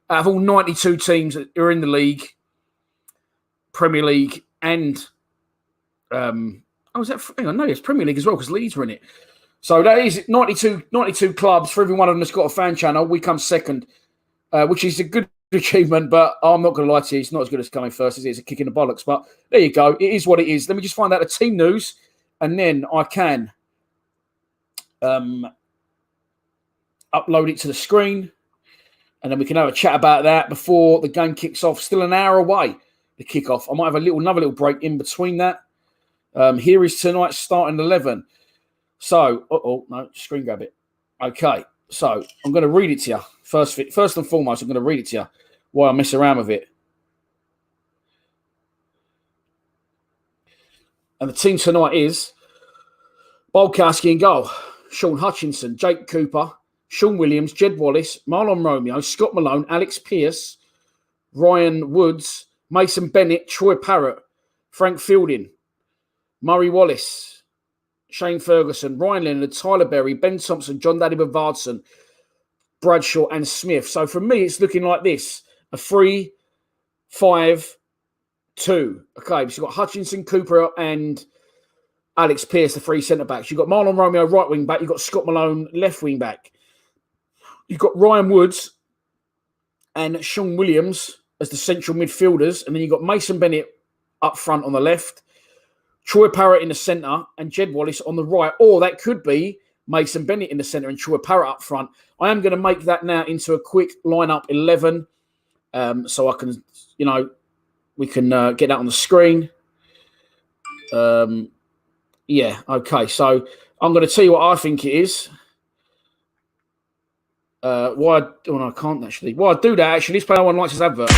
out of all 92 teams that are in the league, Premier League, and it's Premier League as well because Leeds were in it. So that is 92 clubs. For every one of them that's got a fan channel, we come second, which is a good achievement, but I'm not going to lie to you, it's not as good as coming first, is it? It's a kick in the bollocks, but there you go. It is what it is. Let me just find out the team news, and then I can upload it to the screen, and then we can have a chat about that before the game kicks off. Still an hour away, the kickoff. I might have another little break in between that. Here is tonight's starting 11. So, no, screen grab it. Okay, so I'm going to read it to you. First and foremost, I'm going to read it to you while I mess around with it. And the team tonight is Bolkowski in goal. Sean Hutchinson, Jake Cooper, Sean Williams, Jed Wallace, Marlon Romeo, Scott Malone, Alex Pearce, Ryan Woods, Mason Bennett, Troy Parrott, Frank Fielding, Murray Wallace, Shane Ferguson, Ryan Leonard, Tyler Berry, Ben Thompson, John Daddy Bavardson, Bradshaw and Smith. So for me, it's looking like this. A 3-5-2. Okay, so you've got Hutchinson, Cooper and Alex Pearce, the three centre-backs. You've got Marlon Romeo, right wing-back. You've got Scott Malone, left wing-back. You've got Ryan Woods and Sean Williams as the central midfielders. And then you've got Mason Bennett up front on the left, Troy Parrott in the centre and Jed Wallace on the right. Or that could be Mason Bennett in the centre and Troy Parrott up front. I am going to make that now into a quick lineup 11. So I can, we can get that on the screen. Yeah, okay. So I'm going to tell you what I think it is. I can't actually. Why I do that, actually, let's play No One Likes His Advert.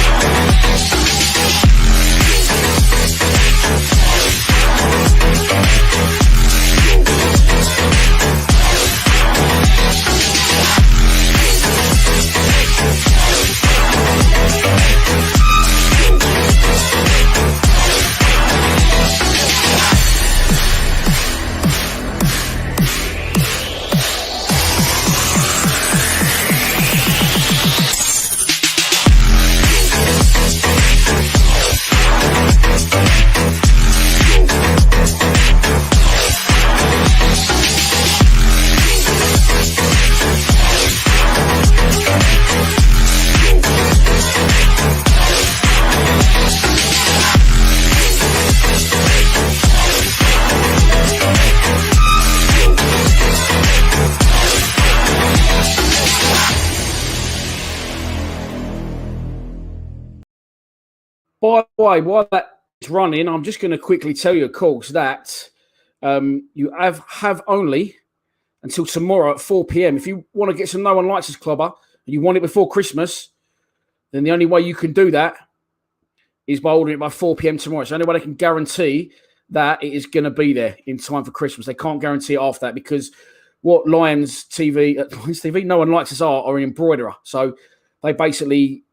By the way, while that's running, I'm just going to quickly tell you, of course, that you have only until tomorrow at 4 p.m. If you want to get some No One Likes Us Clobber and you want it before Christmas, then the only way you can do that is by ordering it by 4 p.m. tomorrow. It's the only way they can guarantee that it is going to be there in time for Christmas. They can't guarantee it after that because what Lions TV, No One Likes Us are an embroiderer. So they basically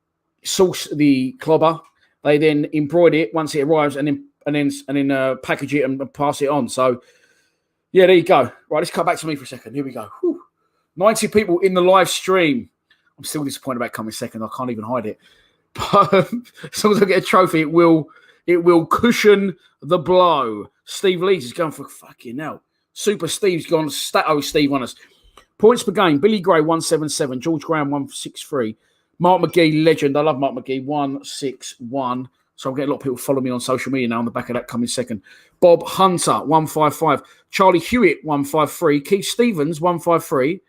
source the clobber. They then embroider it once it arrives and then package it and pass it on. So, yeah, there you go. Right, let's cut back to me for a second. Here we go. Whew. 90 people in the live stream. I'm still disappointed about coming second. I can't even hide it. But as long as I get a trophy, it will cushion the blow. Steve Leeds is going for fucking hell. Super Steve's gone. Stato Steve on us. Points per game. Billy Gray, 177. George Graham, 163. Mark McGee, legend. I love Mark McGee, 161. So I'm getting a lot of people follow me on social media now on the back of that coming second. Bob Hunter, 155. Charlie Hewitt, 153. Keith Stevens, 153.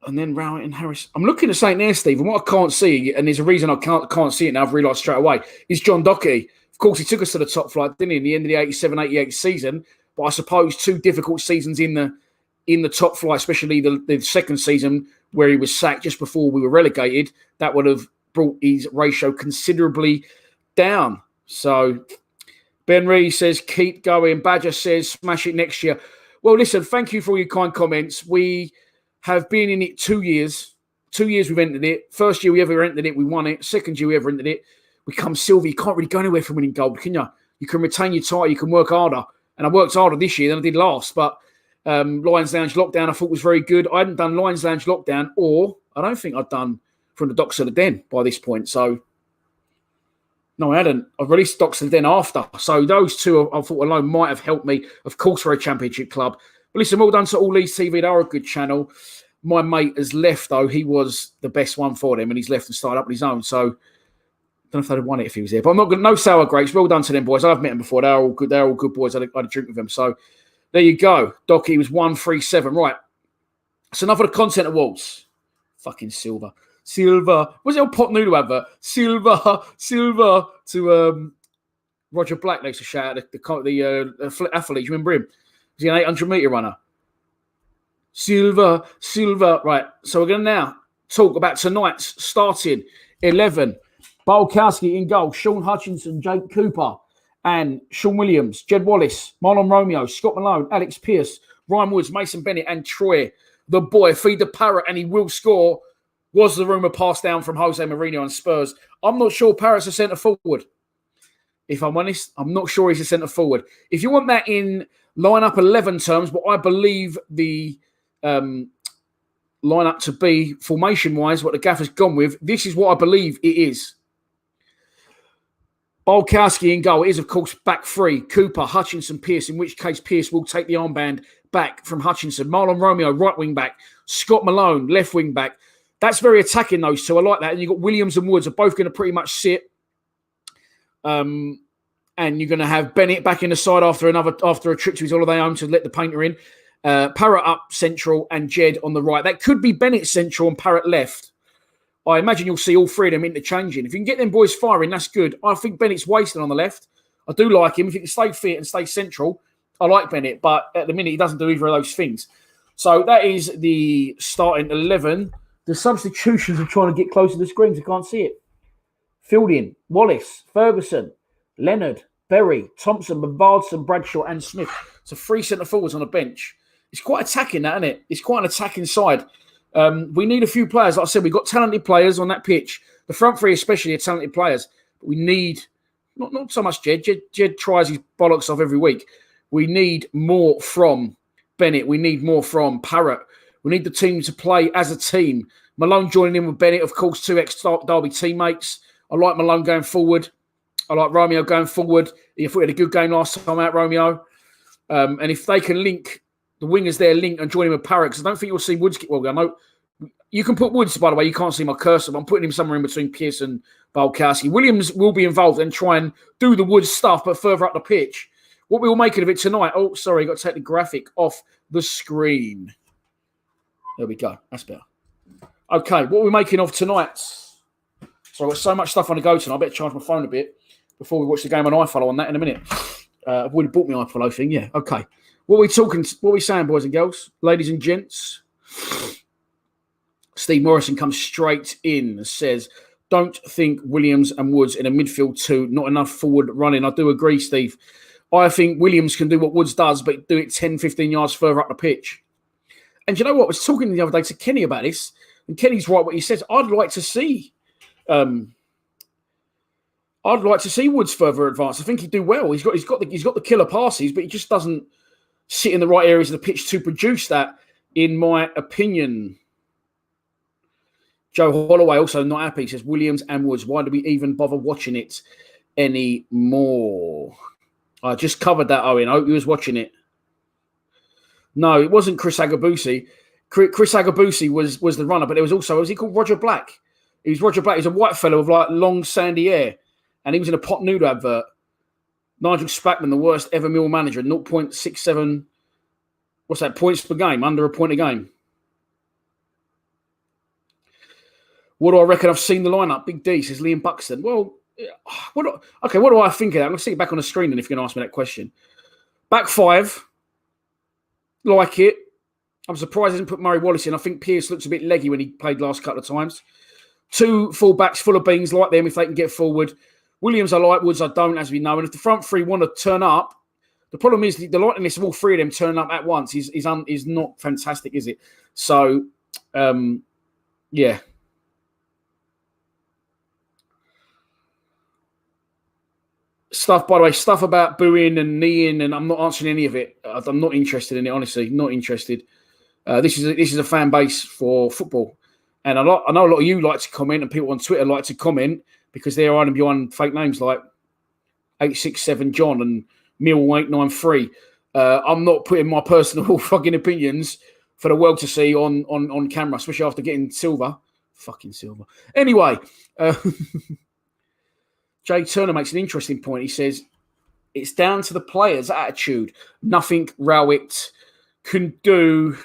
And then Rowett and Harris. I'm looking at St. there, Steve, and what I can't see, and there's a reason I can't see it now, I've realised straight away, is John Dockey. Of course, he took us to the top flight, didn't he, in the end of the 87-88 season. But I suppose 2 difficult seasons in the top flight, especially the second season where he was sacked just before we were relegated, that would have brought his ratio considerably down. So Ben Reed says, keep going. Badger says, smash it next year. Well, listen, thank you for all your kind comments. We have been in it 2 years. 2 years we've entered it. First year we ever entered it, we won it. Second year we ever entered it, we come silver. You can't really go anywhere from winning gold, can you? You can retain your title, you can work harder. And I worked harder this year than I did last. But Lions Lounge Lockdown I thought was very good. I hadn't done Lions Lounge Lockdown, or I don't think I'd done From the Docks to the Den by this point. So, no, I hadn't. I've released Docks to the Den after. So those two I thought alone might have helped me. Of course, we're a championship club. But listen, well done to All Leeds TV. They are a good channel. My mate has left, though. He was the best one for them, and he's left and started up on his own. So, I don't know if they'd have won it if he was there. But I'm not going to, no sour grapes. Well done to them boys. I've met them before. They're all good. They're all good boys. I had a drink with them. So, there you go. Docky was 137. Right. So, enough of the content awards. Fucking Silver. What's the old pot noodle advert? Silver to Roger Black likes to shout at the athlete. You remember him? He's an 800-meter runner. Silver. Right. So we're going to now talk about tonight's starting 11. Bolkowski in goal. Sean Hutchinson, Jake Cooper, and Sean Williams, Jed Wallace, Marlon Romeo, Scott Malone, Alex Pearce, Ryan Woods, Mason Bennett, and Troy, the boy, feed the parrot, and he will score, was the rumour passed down from Jose Mourinho and Spurs. I'm not sure Parrot's a centre forward. If I'm honest, I'm not sure he's a centre forward. If you want that in line-up 11 terms, what I believe the line-up to be, formation-wise, what the gaffer's gone with, this is what I believe it is. Bulkowski in goal. It is, of course, back three. Cooper, Hutchinson, Pearce, in which case Pearce will take the armband back from Hutchinson. Marlon Romeo, right wing back. Scott Malone, left wing back. That's very attacking, those two. I like that. And you've got Williams and Woods are both going to pretty much sit. And you're going to have Bennett back in the side after a trip to his holiday home to let the painter in. Parrott up central and Jed on the right. That could be Bennett central and Parrott left. I imagine you'll see all three of them interchanging. If you can get them boys firing, that's good. I think Bennett's wasted on the left. I do like him. If he can stay fit and stay central, I like Bennett. But at the minute, he doesn't do either of those things. So that is the starting 11. The substitutions are trying to get close to the screens. I can't see it. Fielding, Wallace, Ferguson, Leonard, Berry, Thompson, Bavardson, Bradshaw, and Smith. So 3 centre forwards on the bench. It's quite attacking, that, isn't it? It's quite an attacking side. We need a few players. Like I said, we've got talented players on that pitch. The front three especially are talented players. But we need, not so much Jed. Jed tries his bollocks off every week. We need more from Bennett. We need more from Parrott. We need the team to play as a team. Malone joining in with Bennett, of course, 2 ex-Derby teammates. I like Malone going forward. I like Romeo going forward. If we had a good game last time out, Romeo. And if they can link, the wingers there link and join him with Parrott, because I don't think you'll see Woods get well. I know you can put Woods, by the way, you can't see my cursor, but I'm putting him somewhere in between Pearce and Bulkowski. Williams will be involved and try and do the Woods stuff, but further up the pitch. What we will make of it tonight. Oh, sorry, got to take the graphic off the screen. There we go. That's better. Okay, what are we making of tonight? So I've got so much stuff on the go tonight. I better charge my phone a bit before we watch the game on iFollow on that in a minute. I've already bought my iFollow thing. Yeah, okay. What are we talking? What are we saying, boys and girls, ladies and gents? Steve Morrison comes straight in and says, don't think Williams and Woods in a midfield 2, not enough forward running. I do agree, Steve. I think Williams can do what Woods does, but do it 10, 15 yards further up the pitch. And you know what? I was talking the other day to Kenny about this, and Kenny's right what he says. I'd like to see Woods further advanced. I think he'd do well. He's got the killer passes, but he just doesn't sit in the right areas of the pitch to produce that, in my opinion. Joe Holloway also not happy. He says Williams and Woods. Why do we even bother watching it anymore? I just covered that, Owen. I hope you was watching it. No, it wasn't Chris Agabusi. Chris Agabusi was the runner, but there was also, was he called Roger Black? He was Roger Black. He's a white fellow with like long sandy hair, and he was in a pot noodle advert. Nigel Spackman, the worst ever Millwall manager, 0.67. What's that? Points per game, under a point a game. What do I reckon? I've seen the lineup. Big D says Liam Buxton. Well, what do I think of that? I'm going to see it back on the screen, and if you're going to ask me that question. Back 5. Like it. I'm surprised he didn't put Murray Wallace in. I think Pearce looks a bit leggy when he played last couple of times. 2 full-backs full of beans, like them if they can get forward. Williams I like, Woods I don't, as we know. And if the front 3 want to turn up, the problem is the likeliness of all 3 of them turning up at once is not fantastic, is it? So, yeah. Stuff, by the way, stuff about booing and kneeing, and I'm not answering any of it. I'm not interested in it, honestly. Not interested. This is a fan base for football, and I know a lot of you like to comment, and people on Twitter like to comment because they're hiding behind fake names like 867 John and Millwall 893. I'm not putting my personal fucking opinions for the world to see on camera, especially after getting silver. Fucking silver. Anyway. Jay Turner makes an interesting point. He says, it's down to the players' attitude. Nothing Rowett can do.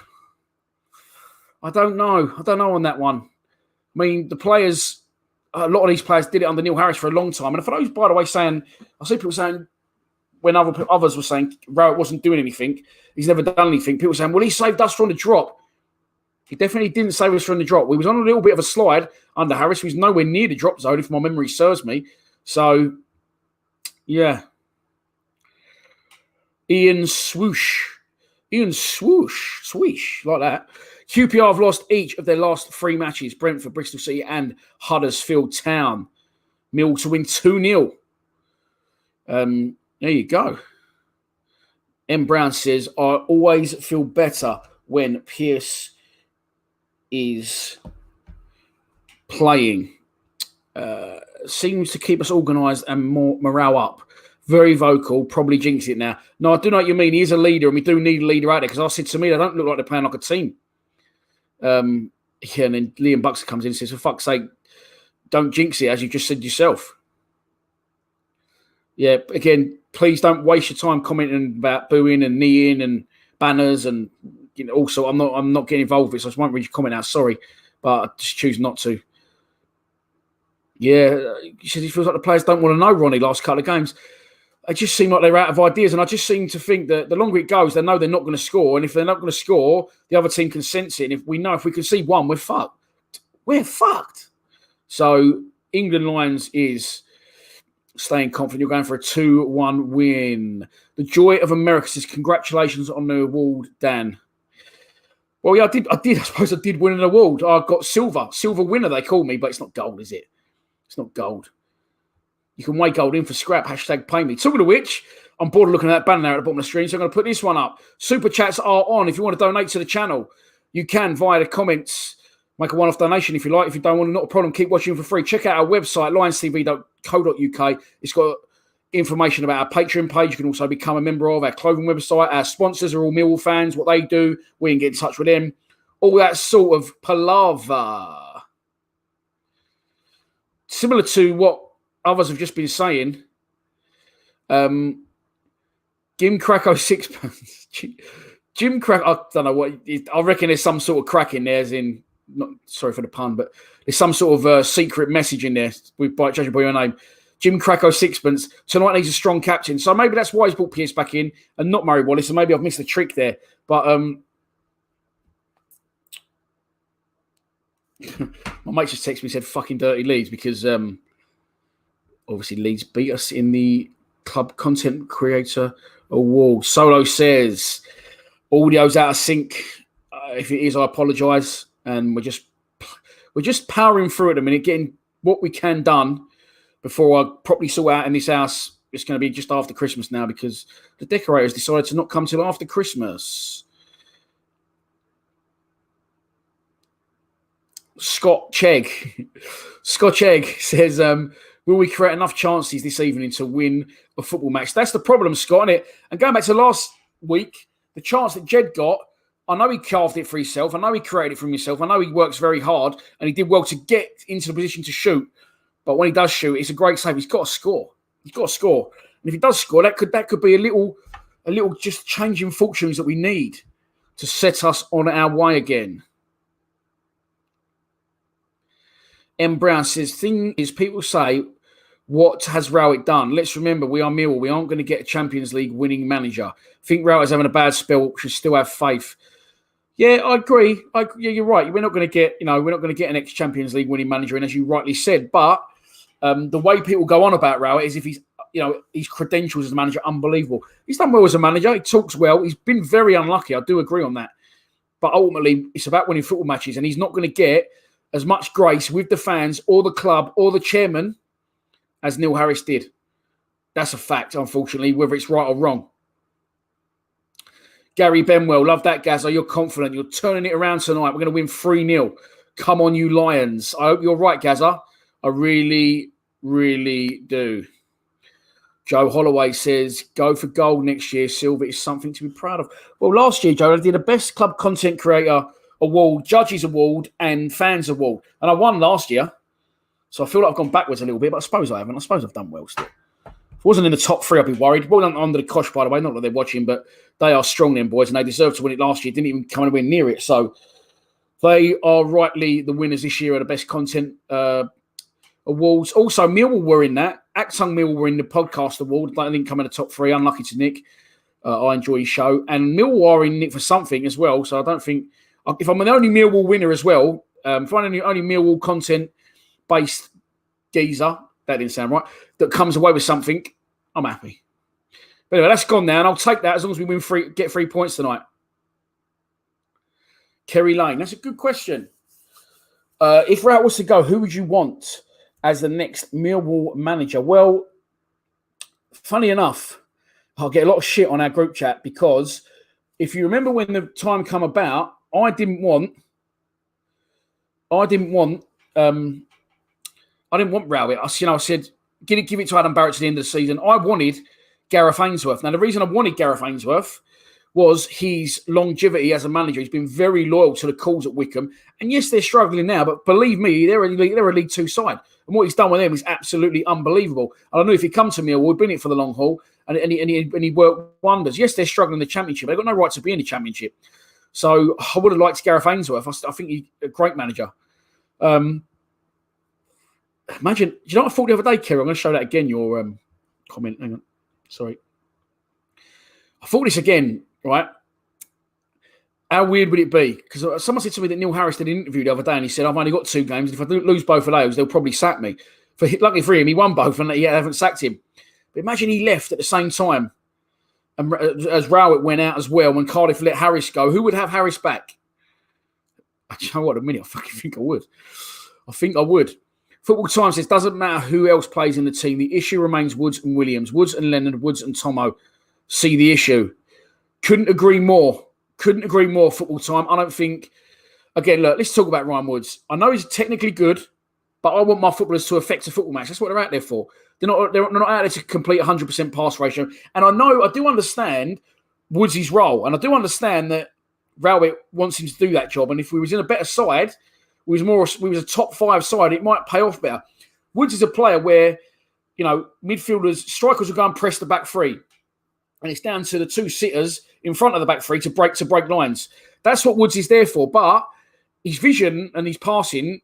I don't know. On that one. I mean, the players, a lot of these players did it under Neil Harris for a long time. And for those, by the way, saying, I see people saying, when others were saying Rowett wasn't doing anything, he's never done anything, people saying, well, he saved us from the drop. He definitely didn't save us from the drop. We was on a little bit of a slide under Harris. He was nowhere near the drop zone, if my memory serves me. So, yeah. Ian Swoosh, like that. QPR have lost each of their last 3 matches. Brentford, Bristol City and Huddersfield Town. Mill to win 2-0. There you go. M. Brown says, I always feel better when Pierce is playing. Seems to keep us organised and more morale up. Very vocal, probably jinx it now. No, I do know what you mean. He is a leader, and we do need a leader out there, because I said to me, they don't look like they're playing like a team. And then Liam Buxton comes in and says, for fuck's sake, don't jinx it, as you just said yourself. Yeah, again, please don't waste your time commenting about booing and kneeing and banners, and also I'm not getting involved with it, so I just won't read your comment out. Sorry, but I just choose not to. Yeah, he says he feels like the players don't want to know Ronnie last couple of games. It just seem like they're out of ideas, and I just seem to think that the longer it goes, they know they're not going to score, and if they're not going to score, the other team can sense it. And if we can see one, we're fucked. We're fucked. So England Lions is staying confident. You're going for a 2-1 win. The Joy of America says, congratulations on the award, Dan. Well, yeah, I did. I suppose I did win an award. I got silver winner, they call me, but it's not gold, is it? It's not gold. You can weigh gold in for scrap. #pay me. Talking of which, I'm bored of looking at that banner there at the bottom of the screen, so I'm going to put this one up. Super chats are on. If you want to donate to the channel, you can via the comments. Make a one-off donation if you like. If you don't want to, not a problem. Keep watching for free. Check out our website, lionstv.co.uk. It's got information about our Patreon page. You can also become a member of our clothing website. Our sponsors are all Millwall fans. What they do, we can get in touch with them. All that sort of palaver. Similar to what others have just been saying, Jim Krakow sixpence. Jim Krakow, I don't know what, I reckon there's some sort of crack in there, as in, not sorry for the pun, but there's some sort of secret message in there, judging by your name. Jim Krakow sixpence. Tonight needs a strong captain. So maybe that's why he's brought Pierce back in and not Murray Wallace, and maybe I've missed the trick there. But my mate just texted me and said, fucking dirty Leeds, because obviously Leeds beat us in the Club Content Creator Award. Solo says, audio's out of sync. If it is, I apologise. And we're just powering through at the minute, getting what we can done before I properly sort out in this house. It's going to be just after Christmas now, because the decorators decided to not come till after Christmas. Scotch Egg says, will we create enough chances this evening to win a football match? That's the problem, Scott, isn't it? And going back to last week, the chance that Jed got, I know he carved it for himself. I know he created it for himself. I know he works very hard, and he did well to get into the position to shoot. But when he does shoot, it's a great save. He's got to score. And if he does score, that could be a little just change in fortunes that we need to set us on our way again. M. Brown says, thing is, people say, what has Rowett done? Let's remember, we are Millwall. We aren't going to get a Champions League winning manager. I think Rowett's having a bad spell. Should still have faith. Yeah, I agree. Yeah, you're right. We're not going to get, an ex-Champions League winning manager in, as you rightly said. But the way people go on about Rowett is if he's, his credentials as a manager, unbelievable. He's done well as a manager. He talks well. He's been very unlucky. I do agree on that. But ultimately, it's about winning football matches, and he's not going to get as much grace with the fans or the club or the chairman as Neil Harris did. That's a fact, unfortunately, whether it's right or wrong. Gary Benwell, love that, Gazza. You're confident. You're turning it around tonight. We're going to win 3-0. Come on, you Lions. I hope you're right, Gazza. I really, really do. Joe Holloway says, go for gold next year. Silver is something to be proud of. Well, last year, Joe, I did a Best Club Content Creator Award, Judges Award, and Fans Award. And I won last year. So I feel like I've gone backwards a little bit, but I suppose I haven't. I suppose I've done well still. If I wasn't in the top 3, I'd be worried. Well, under the cosh, by the way. Not that they're watching, but they are strong, them boys, and they deserve to win it last year. Didn't even come anywhere near it. So they are rightly the winners this year of the Best Content Awards. Also, Millwall were in that. Actung Millwall were in the Podcast Award. They didn't come in the top 3. Unlucky to Nick. I enjoy his show. And Millwall are in it for something as well. So I don't think... If I'm the only Millwall winner as well, if I'm the only Millwall content-based geezer, that didn't sound right, that comes away with something, I'm happy. But anyway, that's gone now, and I'll take that as long as we get 3 points tonight. Kerry Lane, that's a good question. If Rout was to go, who would you want as the next Millwall manager? Well, funny enough, I'll get a lot of shit on our group chat because if you remember when the time come about, I didn't want Rowett. I said, give it to Adam Barrett to the end of the season. I wanted Gareth Ainsworth. Now, the reason I wanted Gareth Ainsworth was his longevity as a manager. He's been very loyal to the calls at Wickham. And yes, they're struggling now, but believe me, they're a League Two side. And what he's done with them is absolutely unbelievable. And I knew if he come to Millwall, he'd been in it for the long haul, and he worked wonders. Yes, they're struggling in the Championship. They've got no right to be in the Championship. So I would have liked Gareth Ainsworth. I think he's a great manager. Imagine, do you know what I thought the other day, Kerry? I'm going to show that again, your comment. Hang on. Sorry. I thought this again, right? How weird would it be? Because someone said to me that Neil Harris did an interview the other day and he said, I've only got 2 games. If I don't lose both of those, they'll probably sack me. Luckily for him, he won both and they haven't sacked him. But imagine he left at the same time and as Rowett went out as well when Cardiff let Harris go. Who would have Harris back? You know what, a minute, I fucking think I would. Football Times says, doesn't matter who else plays in the team. The issue remains Woods and Williams. Woods and Leonard, Woods and Tomo see the issue. Couldn't agree more. Football Time. I don't think... Again, look, let's talk about Ryan Woods. I know he's technically good, but I want my footballers to affect a football match. That's what they're out there for. They're not out there to complete 100% pass ratio. And I do understand Woods' role. And I do understand that Rowett wants him to do that job. And if we was in a better side... we was a top 5 side, it might pay off better. Woods is a player where, midfielders, strikers will go and press the back 3. And it's down to the 2 sitters in front of the back 3 to break lines. That's what Woods is there for. But his vision and his passing,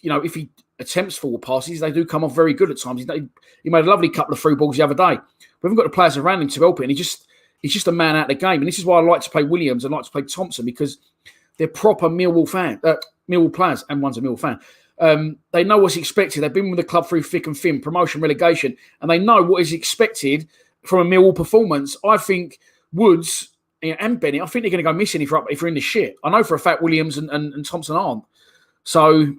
if he attempts forward passes, they do come off very good at times. He made a lovely couple of through balls the other day. We haven't got the players around him to help it. And he's just a man out of the game. And this is why I like to play Williams and like to play Thompson, because they're proper Millwall players, and one's a Millwall fan. They know what's expected. They've been with the club through thick and thin, promotion, relegation, and they know what is expected from a Millwall performance. I think Woods and Bennett, I think they're going to go missing if you're in the shit. I know for a fact Williams and Thompson aren't. So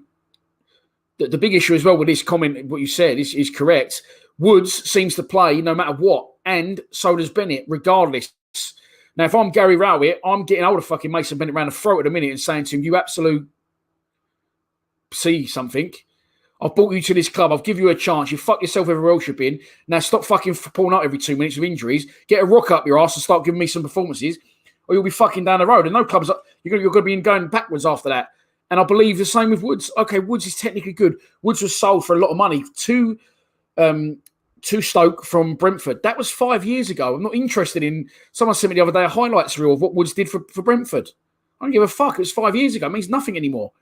the big issue as well with this comment, what you said, is correct. Woods seems to play no matter what, and so does Bennett, regardless. Now, if I'm Gary Rowett, I'm getting hold of fucking Mason Bennett around the throat at a minute and saying to him, you absolute see something. I've brought you to this club. I've given you a chance. You fuck yourself everywhere else you've been. Now stop fucking pulling out every 2 minutes with injuries. Get a rock up your ass and start giving me some performances, or you'll be fucking down the road. And no clubs, you're going to be going backwards after that. And I believe the same with Woods. Okay, Woods is technically good. Woods was sold for a lot of money to Stoke from Brentford. That was 5 years ago. I'm not interested in... Someone sent me the other day a highlights reel of what Woods did for Brentford. I don't give a fuck. It was 5 years ago. It means nothing anymore.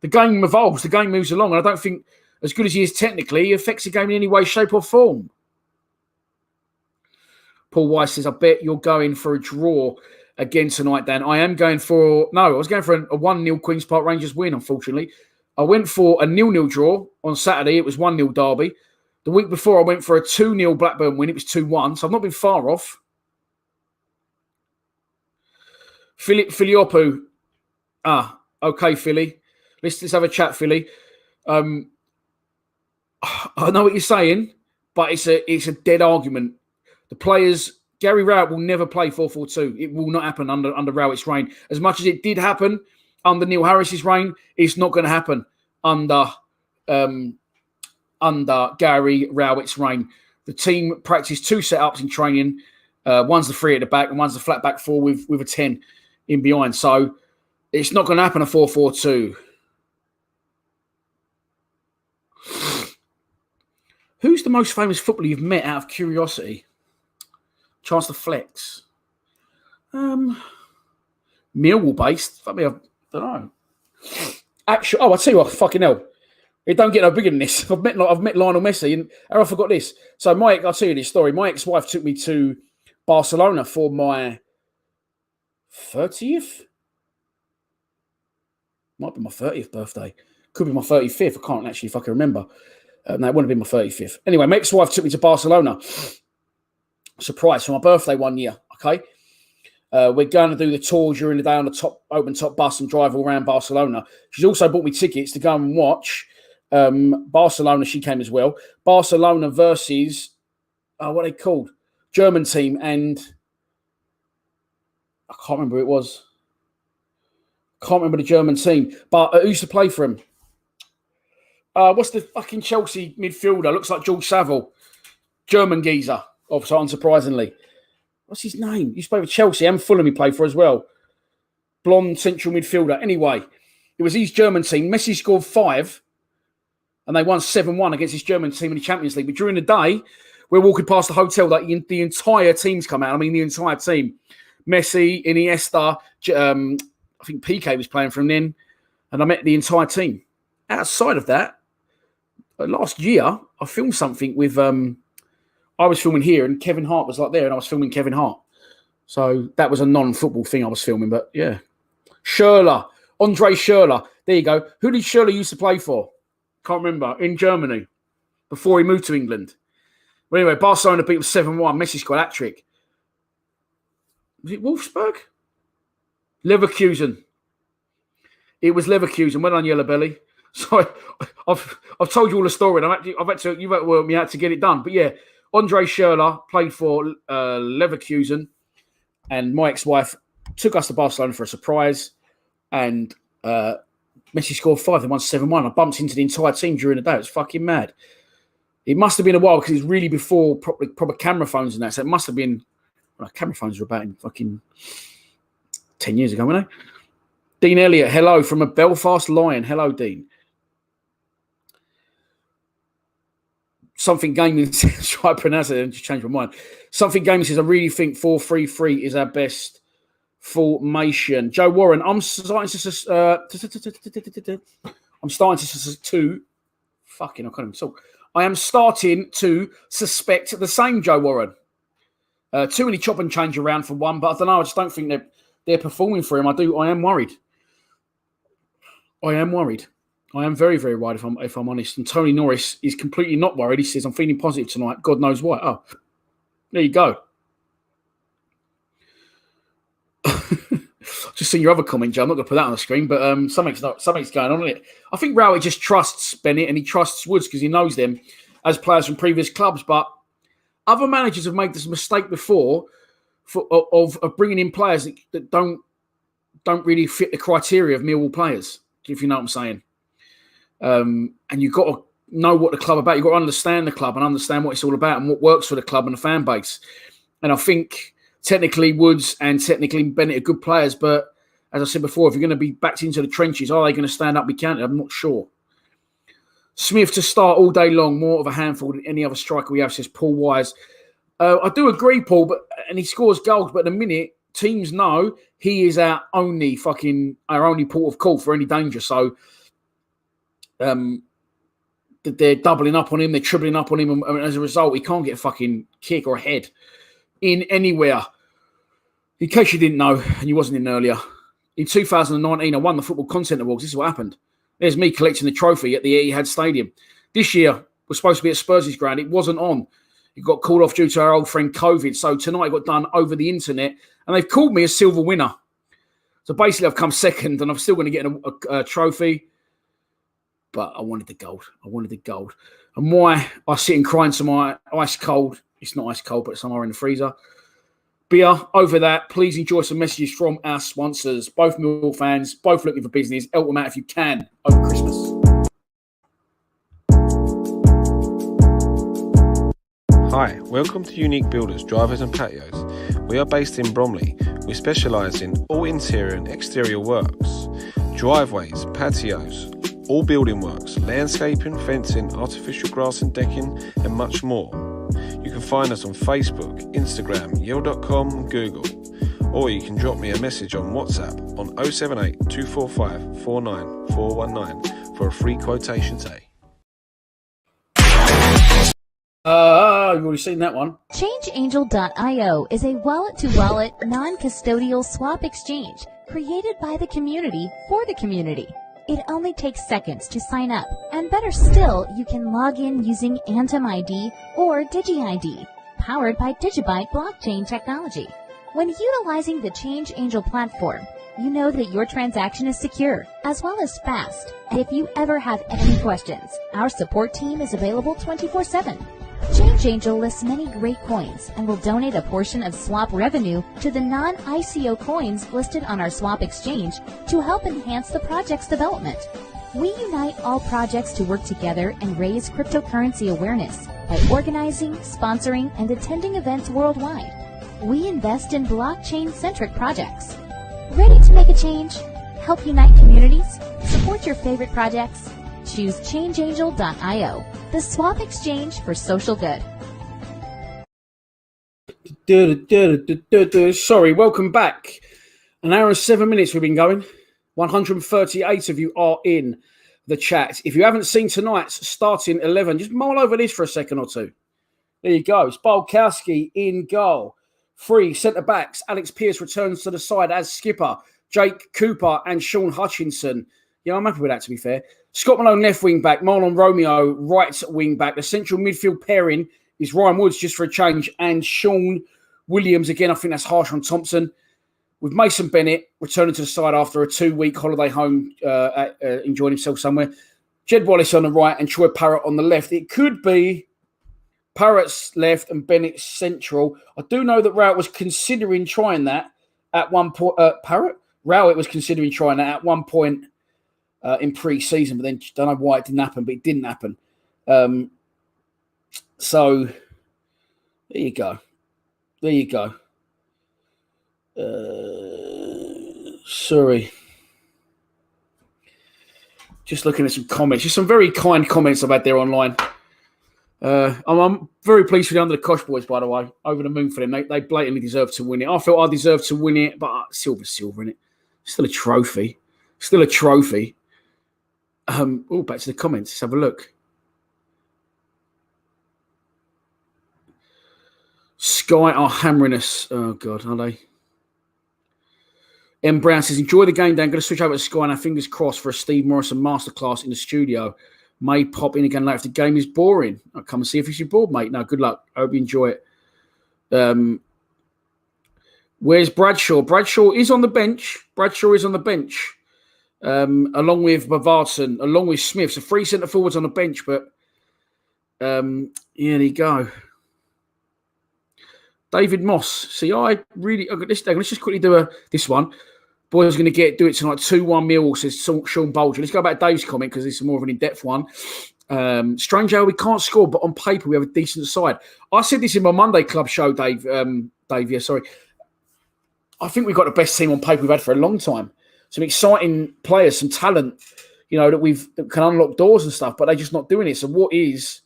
The game evolves. The game moves along. And I don't think, as good as he is technically, he affects the game in any way, shape or form. Paul Weiss says, I bet you're going for a draw again tonight, Dan. I am going for... No, I was going for a 1-0 Queen's Park Rangers win, unfortunately. I went for a 0-0 draw on Saturday. It was 1-0 Derby. The week before, I went for a 2-0 Blackburn win. It was 2-1, so I've not been far off. Filiopu. Okay, Philly. Let's have a chat, Philly. I know what you're saying, but it's a dead argument. The players, Gary Rowett will never play 4-4-2. It will not happen under Rowett's reign. As much as it did happen under Neil Harris's reign, it's not going to happen under Gary Rowett's reign. The team practiced 2 setups in training. One's the 3 at the back and one's the flat back 4 with a 10 in behind. So it's not going to happen a 4-4-2. Who's the most famous footballer you've met out of curiosity? Chance to flex. Millwall based. I mean, I don't know. Actually, I'll tell you what, fucking hell. It don't get no bigger than this. I've met Lionel Messi, and I forgot this. So I'll tell you this story. My ex-wife took me to Barcelona for my 30th? Might be my 30th birthday. Could be my 35th. I can't actually fucking remember. No, it wouldn't have been my 35th. Anyway, my ex-wife took me to Barcelona. surprise for my birthday one year. Okay. We're going to do the tour during the day on the open top bus and drive all around Barcelona. She's also bought me tickets to go and watch Barcelona. She came as well. Barcelona versus, what are they called? German team. And I can't remember who it was. Can't remember the German team. But who used to play for him? What's the fucking Chelsea midfielder? Looks like George Saville. German geezer, obviously, unsurprisingly. What's his name? He used to play for Chelsea and Fulham he played for as well. Blonde central midfielder. Anyway, it was his German team. Messi scored 5 and they won 7-1 against his German team in the Champions League. But during the day, we're walking past the hotel, like the entire team's come out. I mean, the entire team. Messi, Iniesta, I think PK was playing for him then. And I met the entire team. Outside of that, last year, I filmed something with... I was filming here and Kevin Hart was like there and I was filming Kevin Hart. So that was a non-football thing I was filming, but yeah. Schürrle, Andre Schürrle. There you go. Who did Schürrle used to play for? Can't remember. In Germany. Before he moved to England. Well, anyway, Barcelona beat them 7-1. Messi scored a hat-trick. Was it Wolfsburg? Leverkusen. It was Leverkusen. Well done, Yellow Belly. So I've told you all the story and you've had to work me out to get it done. But yeah, Andre Schürrle played for Leverkusen and my ex-wife took us to Barcelona for a surprise and Messi scored 5. They won 7-1. I bumped into the entire team during the day. It was fucking mad. It must have been a while because it's really before proper camera phones and that. So it must have been... Well, camera phones were about in fucking 10 years ago, weren't they? Dean Elliott, hello from a Belfast Lion. Hello, Dean. Something Gaming says, should I pronounce it and just change my mind? Something Gaming says, I really think 4-3-3 is our best formation. Joe Warren, I'm starting to fucking, I can't even talk. I am starting to suspect the same, Joe Warren. Too many chop and change around for one, but I don't know. I just don't think they're performing for him. I am worried. I am very, very worried if I'm honest. And Tony Norris is completely not worried. He says, I'm feeling positive tonight. God knows why. Oh, there you go. Just seen your other comment, Joe. I'm not going to put that on the screen, but something's going on in it. I think Rowett just trusts Bennett and he trusts Woods because he knows them as players from previous clubs. But other managers have made this mistake before of bringing in players that don't really fit the criteria of Millwall players, if you know what I'm saying. And you've got to know what the club about. You've got to understand the club and understand what it's all about and what works for the club and the fan base. And I think technically Woods and technically Bennett are good players, but as I said before, if you're going to be backed into the trenches, are they going to stand up, be counted? I'm not sure. Smith to start all day long, more of a handful than any other striker we have, says Paul Wise. I do agree, Paul, and he scores goals, but at the minute, teams know he is our only port of call for any danger. So they're doubling up on him, they're tripling up on him, and as a result, he can't get a fucking kick or a head in anywhere. In case you didn't know, and you wasn't in earlier, in 2019, I won the Football Content Awards. This is what happened. There's me collecting the trophy at the Etihad Stadium. This year was supposed to be at Spurs' ground. It wasn't on. It got called off due to our old friend COVID. So tonight it got done over the internet, and they've called me a silver winner. So basically, I've come second, and I'm still going to get a trophy. But I wanted the gold. And why I sit and cry into my ice cold. It's not ice cold, but it's somewhere in the freezer. Beer, over that, please enjoy some messages from our sponsors. Both Millwall fans, both looking for business. Help them out if you can over Christmas. Hi, welcome to Unique Builders, Drivers and Patios. We are based in Bromley. We specialise in all interior and exterior works, driveways, patios, all building works, landscaping, fencing, artificial grass and decking, and much more. You can find us on Facebook, Instagram, yell.com, Google, or you can drop me a message on WhatsApp on 078 245 49419 for a free quotation today. You've already seen that one. ChangeAngel.io is a wallet-to-wallet, non-custodial swap exchange created by the community for the community. It only takes seconds to sign up, and better still, you can log in using Anthem ID or DigiID. powered by Digibyte blockchain technology. When utilizing the Change Angel platform, you know that your transaction is secure as well as fast. And if you ever have any questions, our support team is available 24/7. Change Angel lists many great coins and will donate a portion of swap revenue to the non-ICO coins listed on our swap exchange to help enhance the project's development. We unite all projects to work together and raise cryptocurrency awareness by organizing, sponsoring, and attending events worldwide. We invest in blockchain-centric projects. Ready to make a change? Help unite communities? Support your favorite projects? Choose ChangeAngel.io, the swap exchange for social good. Sorry, welcome back. An hour and 7 minutes we've been going. 138 of you are in the chat. If you haven't seen tonight's starting 11, just mull over this for a second or two. There you go. It's Bolkowski in goal. 3 centre-backs. Alex Pearce returns to the side as skipper. Jake Cooper and Sean Hutchinson. Yeah, I'm happy with that, to be fair. Scott Malone, left wing-back. Marlon Romeo, right wing-back. The central midfield pairing is Ryan Woods, just for a change, and Sean Williams. Again, I think that's harsh on Thompson. With Mason Bennett returning to the side after a 2-week holiday home, enjoying himself somewhere. Jed Wallace on the right and Troy Parrott on the left. It could be Parrott's left and Bennett's central. I do know that Rowett was considering trying that at one point. Rowett was considering trying that at one point in pre-season, but then don't know why it didn't happen, but it didn't happen. So there you go. There you go. Sorry. Just looking at some comments. Just some very kind comments I've had there online. I'm very pleased with the Under the Kosh boys, by the way. Over the moon for them. They blatantly deserve to win it. I felt I deserved to win it, but silver in it. Still a trophy. Still a trophy. Back to the comments. Let's have a look. Sky are hammering us. Oh, God, are they? M. Brown says, enjoy the game, Dan. Going to switch over to Sky now. Fingers crossed for a Steve Morrison masterclass in the studio. May pop in again later if the game is boring. I'll come and see if you're bored, mate. No, good luck. I hope you enjoy it. Where's Bradshaw? Bradshaw is on the bench. Along with Bavardson, along with Smith. So 3 centre forwards on the bench, but yeah, there you go. David Moss. See, let's just quickly do this one. Boys going to do it tonight. 2-1 Millwall, says Sean Bolger. Let's go back to Dave's comment because this is more of an in-depth one. Strange how we can't score, but on paper we have a decent side. I said this in my Monday club show, Dave. Yeah, sorry. I think we've got the best team on paper we've had for a long time. Some exciting players, some talent, that can unlock doors and stuff, but they're just not doing it. So what is...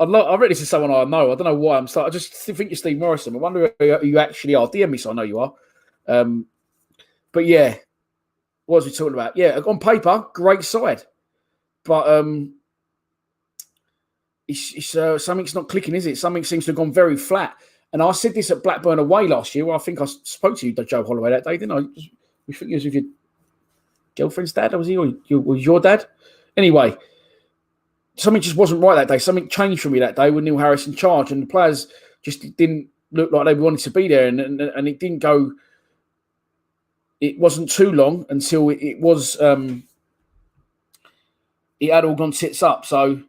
I read this to someone I know. I don't know why I just think you're Steve Morrison. I wonder who you actually are. DM me so I know you are. But yeah, what was we talking about? Yeah, on paper, great side, but it's something's not clicking, is it? Something seems to have gone very flat. And I said this at Blackburn away last year. Where I think I spoke to you, Joe Holloway, that day, didn't I? We think it was with your girlfriend's dad. Was he? Or was your dad? Anyway. Something just wasn't right that day. Something changed for me that day with Neil Harris in charge, and the players just didn't look like they wanted to be there. And it didn't go. It wasn't too long until it was. It had all gone tits up. So,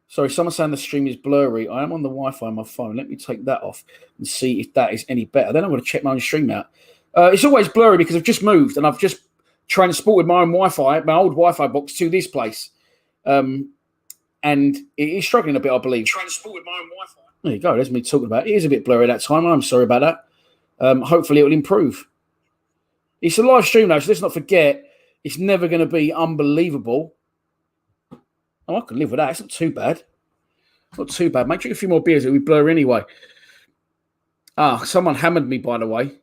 sorry, someone's saying the stream is blurry. I am on the Wi-Fi on my phone. Let me take that off and see if that is any better. Then I'm going to check my own stream out. It's always blurry because I've just moved and I've just transported my own Wi-Fi, my old Wi-Fi box, to this place. And it is struggling a bit, I believe. Transported my own Wi-Fi. There you go. That's me talking about it. It is a bit blurry that time. I'm sorry about that. Hopefully it will improve. It's a live stream now, so let's not forget it's never going to be unbelievable. Oh, I can live with that. It's not too bad. Not too bad. Make sure a few more beers. It'll be blurry anyway. Someone hammered me, by the way,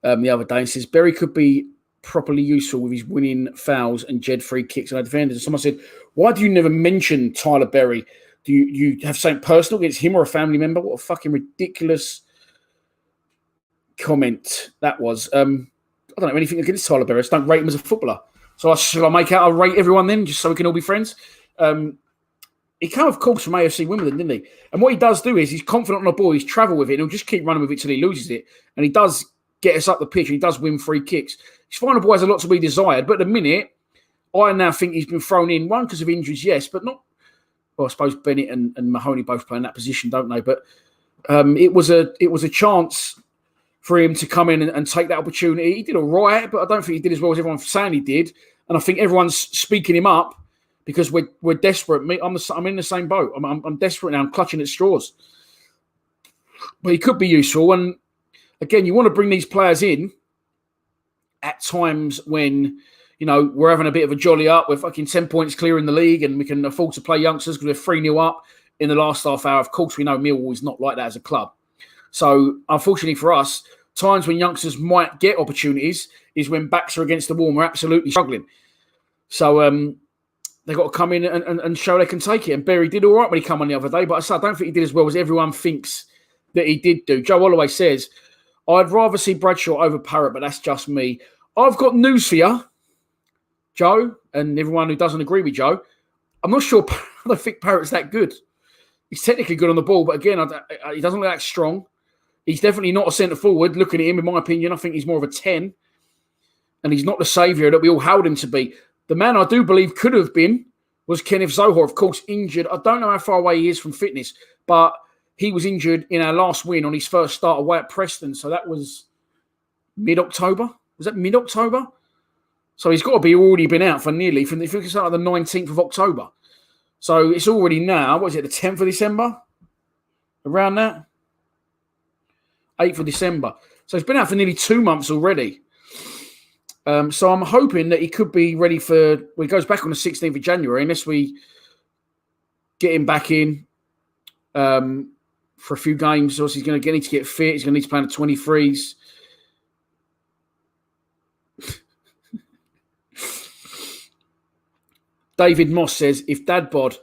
the other day and says Berry could be properly useful with his winning fouls and Jed free kicks and defenders. And someone said, why do you never mention Tyler Berry? Do you have something personal against him or a family member? What a fucking ridiculous comment that was. I don't know anything against Tyler Berry. I just don't rate him as a footballer. So should I make out I rate everyone then, just so we can all be friends? He came, of course, from AFC Wimbledon, didn't he? And what he does do is he's confident on the ball. He's travel with it, and he'll just keep running with it till he loses it. And he does get us up the pitch, and he does win free kicks. His final ball has a lot to be desired, but at the minute, I now think he's been thrown in, one, because of injuries, yes, but not... Well, I suppose Bennett and Mahoney both play in that position, don't they? But it was a chance for him to come in and take that opportunity. He did all right, but I don't think he did as well as everyone's saying he did. And I think everyone's speaking him up because we're desperate. I'm in the same boat. I'm desperate now. I'm clutching at straws. But he could be useful. And again, you want to bring these players in at times when, you know, we're having a bit of a jolly up. We're fucking 10 points clear in the league and we can afford to play youngsters because we're 3-0 up in the last half hour. Of course, we know Millwall is not like that as a club. So, unfortunately for us, times when youngsters might get opportunities is when backs are against the wall and we're absolutely struggling. So, they've got to come in and show they can take it. And Berry did all right when he came on the other day, but I don't think he did as well as everyone thinks that he did do. Joe Holloway says, I'd rather see Bradshaw over Parrott, but that's just me. I've got news for you, Joe, and everyone who doesn't agree with Joe. I'm not sure. I don't think Parrott's that good. He's technically good on the ball, but again, he doesn't look that strong. He's definitely not a centre forward. Looking at him, in my opinion, I think he's more of a 10. And he's not the saviour that we all held him to be. The man I do believe could have been was Kenneth Zohar, of course, injured. I don't know how far away he is from fitness, but he was injured in our last win on his first start away at Preston. So that was mid-October. Was that mid-October? So he's got to be already been out for nearly, if you can start on the 19th of October. So it's already now, what is it, the 10th of December? Around that? 8th of December. So he's been out for nearly 2 months already. So I'm hoping that he could be ready for... Well, he goes back on the 16th of January, unless we get him back in for a few games. Also, he's going to need to get fit. He's going to need to play in the 23s. David Moss says, if Dad Bod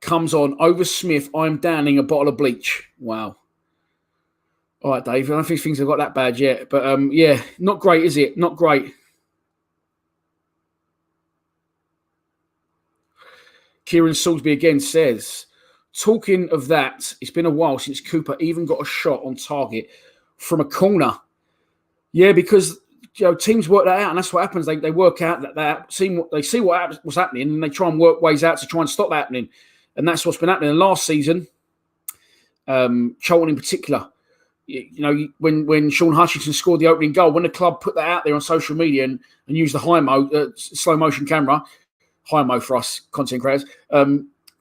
comes on over Smith, I'm downing a bottle of bleach. Wow. All right, Dave. I don't think things have got that bad yet. But, yeah, not great, is it? Not great. Kieran Salisbury again says, talking of that, it's been a while since Cooper even got a shot on target from a corner. Yeah, because... You know, teams work that out, and that's what happens. They work out that they see what's happening, and they try and work ways out to try and stop that happening. And that's what's been happening. And last season, Charlton in particular, you know, when Sean Hutchinson scored the opening goal, when the club put that out there on social media and used the slow motion camera, high mo for us content creators,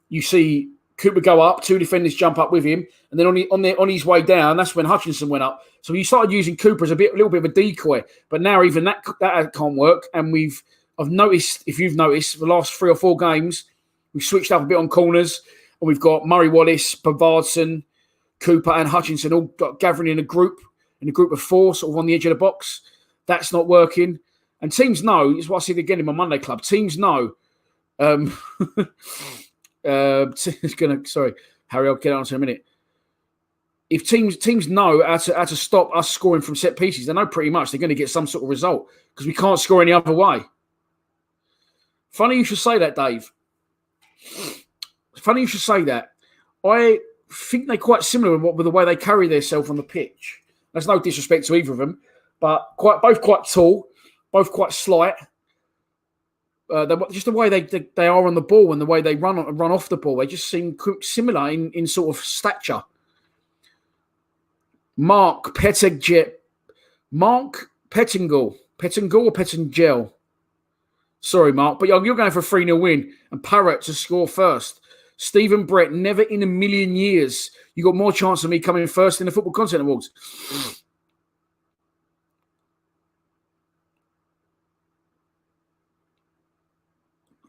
you see Cooper go up, 2 defenders jump up with him, and then on his way down, that's when Hutchinson went up. So he started using Cooper as a little bit of a decoy, but now even that can't work. And I've noticed, if you've noticed, the last 3 or 4 games, we've switched up a bit on corners, and we've got Murray Wallace, Bavardson, Cooper, and Hutchinson all gathering in a group of 4, sort of on the edge of the box. That's not working, and teams know. It's what I see again in my Monday club. Teams know. Sorry, Harry, I'll get on to in a minute. If teams know how to stop us scoring from set pieces, they know pretty much they're going to get some sort of result because we can't score any other way. Funny you should say that, Dave. Funny you should say that. I think they're quite similar with the way they carry themselves on the pitch. There's no disrespect to either of them, but both quite tall, both quite slight. Just the way they are on the ball and the way they run off the ball, they just seem similar in sort of stature. Mark Pettingill or Pettingill? Sorry, Mark, but you're going for a 3-0 win and Parrott to score first. Stephen Brett, never in a million years you got more chance of me coming first in the Football Content Awards.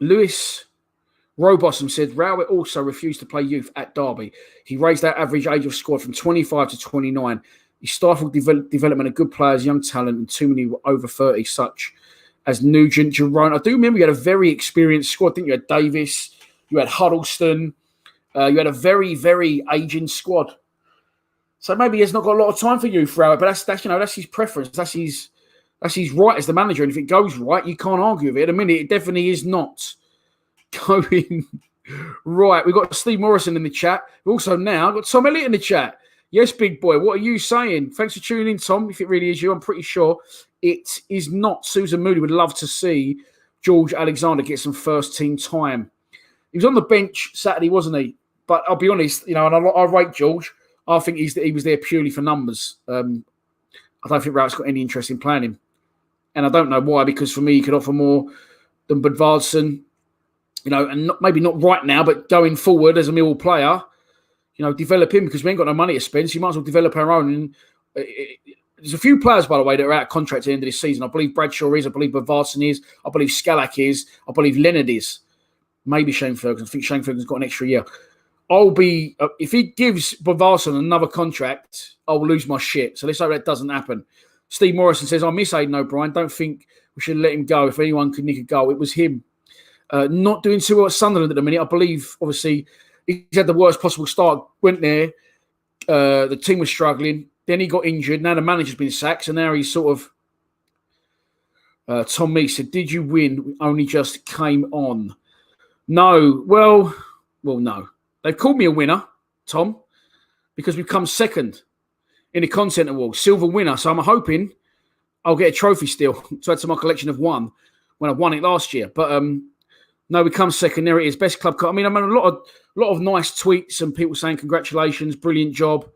Lewis Robotham said, Rowett also refused to play youth at Derby. He raised our average age of squad from 25 to 29. He stifled development of good players, young talent, and too many were over 30, such as Nugent, Jerome. I do remember you had a very experienced squad. I think you had Davis, you had Huddleston, you had a very, very aging squad. So maybe he's not got a lot of time for youth, Rowett, but that's his preference. That's his right as the manager. And if it goes right, you can't argue with it. At the minute, it definitely is not going Right, we've got Steve Morrison in the chat. We've also now got Tom Elliott in the chat. Yes, big boy, what are you saying? Thanks for tuning in, Tom. If it really is you, I'm pretty sure it is not. Susan Moody would love to see George Alexander get some first-team time. He was on the bench Saturday, wasn't he? But I'll be honest, and I rate George. I think he was there purely for numbers. I don't think Rout's got any interest in playing him. And I don't know why, because for me, he could offer more than Budvarsson. And maybe not right now, but going forward as a Millwall player, develop him, because we ain't got no money to spend, so you might as well develop our own. And there's a few players, by the way, that are out of contract at the end of this season. I believe Bradshaw is, I believe Budvarsson is, I believe Scalak is, I believe Leonard is, maybe Shane Ferguson. I think Shane Ferguson's got an extra year. If he gives Budvarsson another contract, I'll lose my shit. So let's hope that doesn't happen. Steve Morrison says, I miss Aidan O'Brien. Don't think we should let him go. If anyone could nick a goal, it was him. Not doing too well at Sunderland at the minute. I believe, obviously, he's had the worst possible start. Went there. The team was struggling. Then he got injured. Now the manager's been sacked. So now he's sort of... Tom Mee said, did you win? We only just came on. No. Well, no. They've called me a winner, Tom, because we've come second in the Content Award. Silver winner. So I'm hoping I'll get a trophy still to add to my collection of one when I won it last year. But... no, we come second. There it is. Best club. I mean, a lot of nice tweets and people saying congratulations, brilliant job.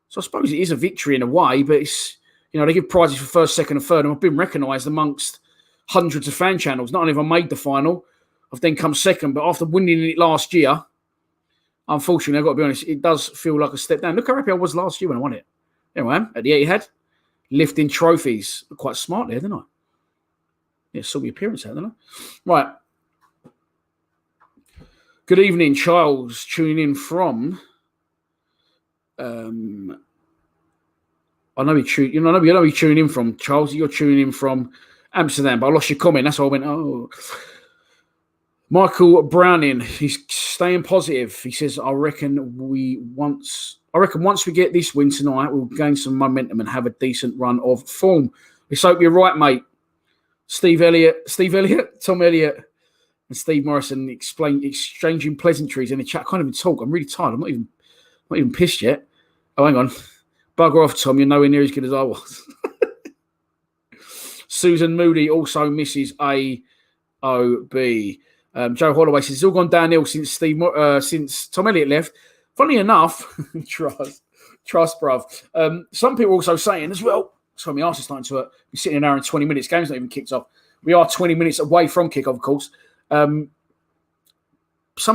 So I suppose it is a victory in a way, but it's, they give prizes for first, second and third, and I've been recognised amongst hundreds of fan channels. Not only have I made the final, I've then come second, but after winning it last year, unfortunately, I've got to be honest, it does feel like a step down. Look how happy I was last year when I won it. There I am, at the Etihad, lifting trophies. Quite smart there, didn't I? Yeah, saw the appearance there, didn't I? Right. Good evening, Charles, tuning in from. I know you're tuning in from, Charles. You're tuning in from Amsterdam, but I lost your comment. That's why I went, oh. Michael Browning, he's staying positive. He says, I reckon once we get this win tonight, we'll gain some momentum and have a decent run of form. Let's hope you're right, mate. Steve Elliott, Tom Elliott, and Steve Morrison exchanging pleasantries in the chat. I can't even talk. I'm really tired. I'm not even pissed yet. Oh, hang on. Bugger off, Tom. You're nowhere near as good as I was. Susan Moody also misses AOB. Joe Holloway says it's all gone downhill since Tom Elliott left. Funny enough, trust, bruv. Some people are also saying as well. Sorry, my arse is starting to be sitting an hour and 20 minutes. Game's not even kicked off. We are 20 minutes away from kick-off, of course. Some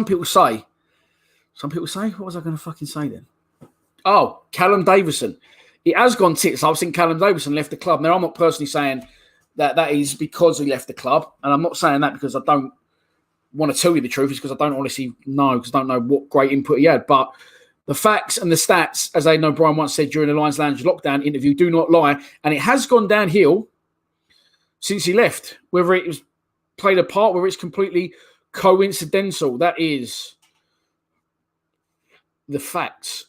people say, what was I going to fucking say then? Oh, Callum Davison. It has gone tits. I've seen Callum Davison left the club. Now, I'm not personally saying that is because he left the club. And I'm not saying that because I don't want to tell you the truth. It's because I don't honestly know, because I don't know what great input he had. But the facts and the stats, as Aidan O'Brien once said during the Lions Lounge lockdown interview, do not lie. And it has gone downhill since he left. Whether it was played a part, whether it's completely coincidental, that is the facts.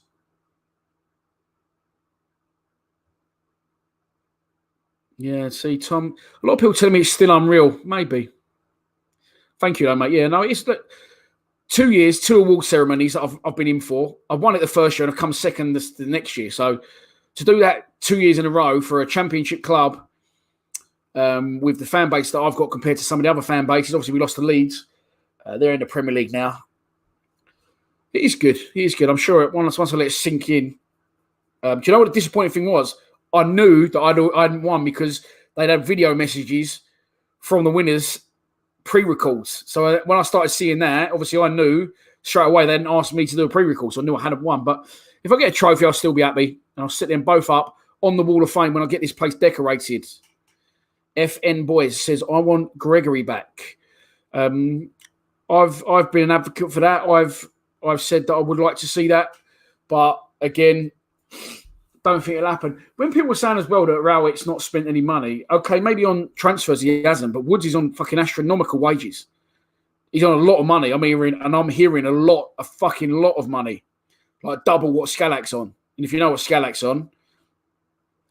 Yeah, see, Tom, a lot of people telling me it's still unreal. Maybe. Thank you, though, mate. Yeah, no, it's 2 years, 2 award ceremonies that I've been in for. I won it the first year and I've come second the next year. So to do that 2 years in a row for a championship club with the fan base that I've got compared to some of the other fan bases, obviously we lost to Leeds. They're in the Premier League now. It is good. It is good. I'm sure once I let it sink in. Do you know what the disappointing thing was? I knew that I hadn't won because they'd had video messages from the winners pre-records. So when I started seeing that, obviously I knew straight away they hadn't asked me to do a pre-record, so I knew I hadn't won. But if I get a trophy, I'll still be happy. And I'll sit them both up on the Wall of Fame when I get this place decorated. FN Boys says, I want Gregory back. I've been an advocate for that. I've said that I would like to see that. But again, don't think it'll happen. When people were saying as well that Rowett's not spent any money, okay, maybe on transfers he hasn't, but Woods is on fucking astronomical wages. He's on a lot of money. I'm hearing a fucking lot of money, like double what Scalak's on. And if you know what Scalak's on,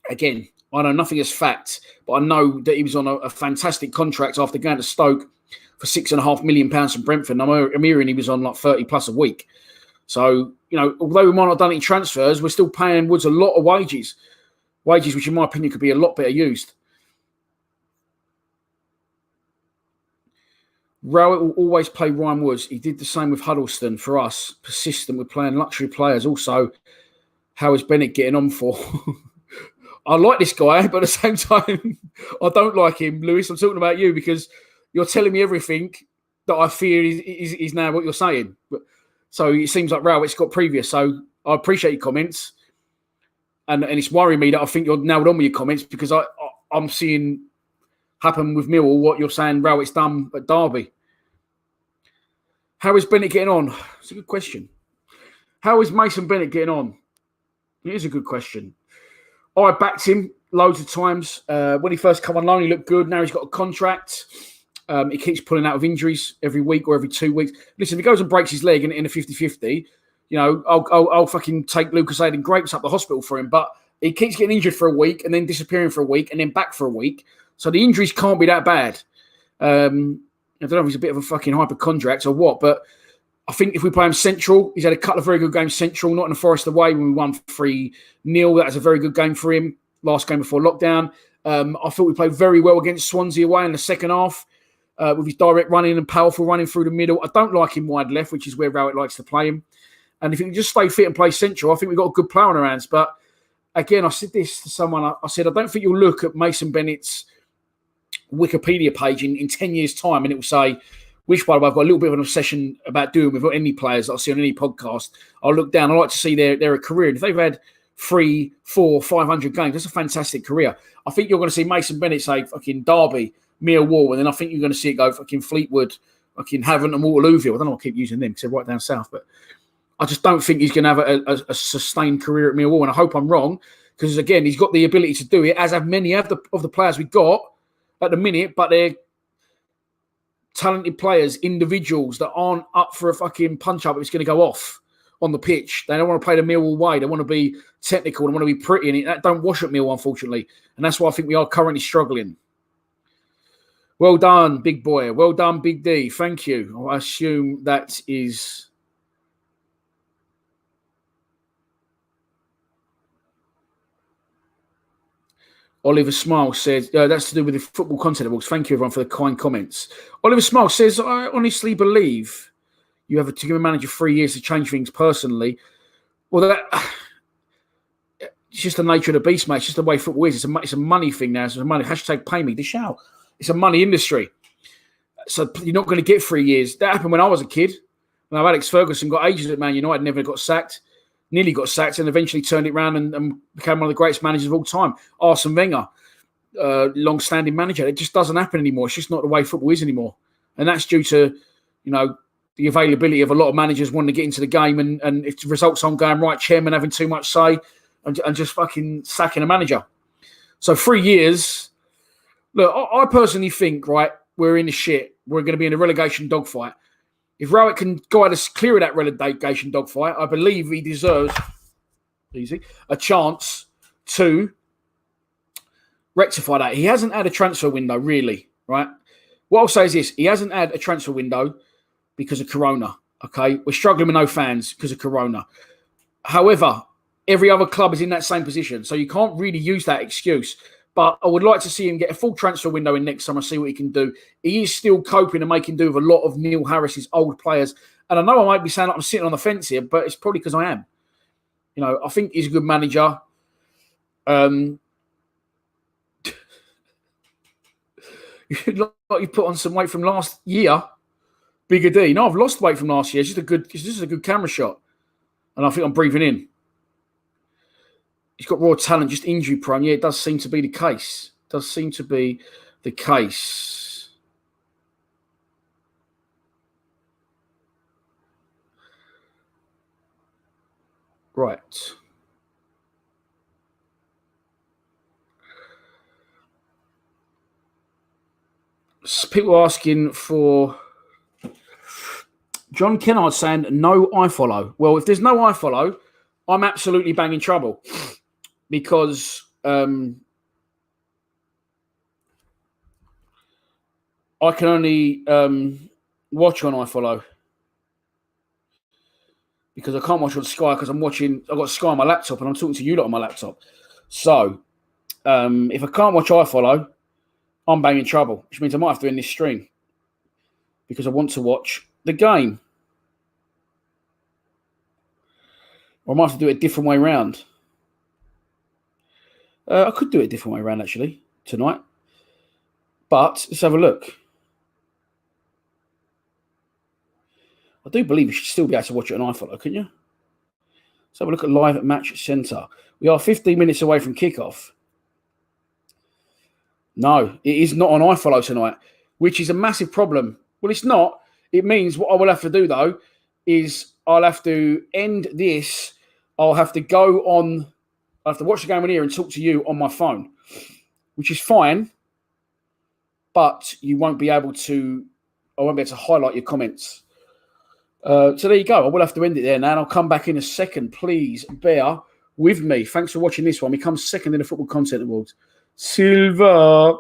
again, I know nothing as fact, but I know that he was on a fantastic contract after going to Stoke for £6.5 million from Brentford. And I'm hearing he was on like 30 plus a week. So, although we might not have done any transfers, we're still paying Woods a lot of wages which in my opinion could be a lot better used. Rowett will always play Ryan Woods. He did the same with Huddleston for us, persistent with playing luxury players. Also, how is Bennett getting on for? I like this guy, but at the same time, I don't like him, Lewis. I'm talking about you because you're telling me everything that I fear is now what you're saying. So it seems like Rowett's got previous. So I appreciate your comments. And it's worrying me that I think you're nailed on with your comments because I'm seeing happen with Millwall what you're saying Rowett's done at Derby. How is Bennett getting on? It's a good question. How is Mason Bennett getting on? It is a good question. I backed him loads of times. When he first came on loan, he looked good. Now he's got a contract. He keeps pulling out of injuries every week or every 2 weeks. Listen, if he goes and breaks his leg in a 50-50, I'll fucking take Lucas Aiden Grapes up the hospital for him. But he keeps getting injured for a week and then disappearing for a week and then back for a week. So the injuries can't be that bad. I don't know if he's a bit of a fucking hypochondriac or what, but I think if we play him central, he's had a couple of very good games central, not in the Forest away when we won 3-0. That was a very good game for him. Last game before lockdown. I thought we played very well against Swansea away in the second half with his direct running and powerful running through the middle. I don't like him wide left, which is where Rowett likes to play him. And if he can just stay fit and play central, I think we've got a good player on our hands. But again, I said this to someone. I said, I don't think you'll look at Mason Bennett's Wikipedia page in 10 years' time and it will say, which, by the way, I've got a little bit of an obsession about doing with any players that I see on any podcast. I'll look down. I like to see their career. And if they've had 300, 400, 500 games, that's a fantastic career. I think you're going to see Mason Bennett say fucking Derby, Millwall, and then I think you're going to see it go fucking Fleetwood, fucking Havant and Waterlooville. I don't know why I keep using them because they're right down south, but I just don't think he's going to have a sustained career at Millwall, and I hope I'm wrong because, again, he's got the ability to do it, as have many of the players we've got at the minute, but they're talented players, individuals that aren't up for a fucking punch-up if it's going to go off on the pitch. They don't want to play the Millwall way. They want to be technical. They want to be pretty, and that don't wash at Millwall, unfortunately. And that's why I think we are currently struggling. Well done, big boy. Well done, Big D. Thank you. I assume that is... Oliver Smile says, that's to do with the football content books. Thank you, everyone, for the kind comments. Oliver Smile says, I honestly believe you have to give a manager 3 years to change things personally. Well, it's just the nature of the beast, mate. It's just the way football is. It's a money thing now. It's a money. Hashtag pay me. This shall. It's a money industry. So you're not going to get 3 years. That happened when I was a kid. When Alex Ferguson got ages at Man United, never got sacked. Nearly got sacked and eventually turned it around and became one of the greatest managers of all time. Arsene Wenger, long-standing manager. It just doesn't happen anymore. It's just not the way football is anymore. And that's due to, the availability of a lot of managers wanting to get into the game and if the results aren't going right, chairman having too much say and just fucking sacking a manager. So 3 years. Look, I personally think, right, we're in the shit. We're going to be in a relegation dogfight. If Rowett can guide us clear of that relegation dogfight, I believe he deserves a chance to rectify that. He hasn't had a transfer window, really, right? What I'll say is this. He hasn't had a transfer window because of Corona, okay? We're struggling with no fans because of Corona. However, every other club is in that same position, so you can't really use that excuse. But I would like to see him get a full transfer window in next summer, see what he can do. He is still coping and making do with a lot of Neil Harris's old players. And I know I might be saying like I'm sitting on the fence here, but it's probably because I am. I think he's a good manager. You put on some weight from last year, Bigger D. No, I've lost weight from last year. It's just a good camera shot. And I think I'm breathing in. He's got raw talent, just injury prone. Yeah, it does seem to be the case. Right. People asking for John Kennard saying no iFollow. Well, if there's no iFollow, I'm absolutely banging trouble. Because I can only watch on iFollow because I can't watch on Sky because I've got Sky on my laptop and I'm talking to you lot on my laptop. So if I can't watch iFollow, I'm banging trouble, which means I might have to end this stream because I want to watch the game. Or I might have to do it a different way around. I could do it a different way around, actually, tonight. But let's have a look. I do believe you should still be able to watch it on iFollow, couldn't you? Let's have a look at live at Match Centre. We are 15 minutes away from kickoff. No, it is not on iFollow tonight, which is a massive problem. Well, it's not. It means what I will have to do, though, is I'll have to end this. I'll have to go on. I have to watch the game on here and talk to you on my phone, which is fine. But you won't be able to. I won't be able to highlight your comments. So there you go. I will have to end it there now, and I'll come back in a second. Please bear with me. Thanks for watching this one. We come second in the Football Content Awards. Silver.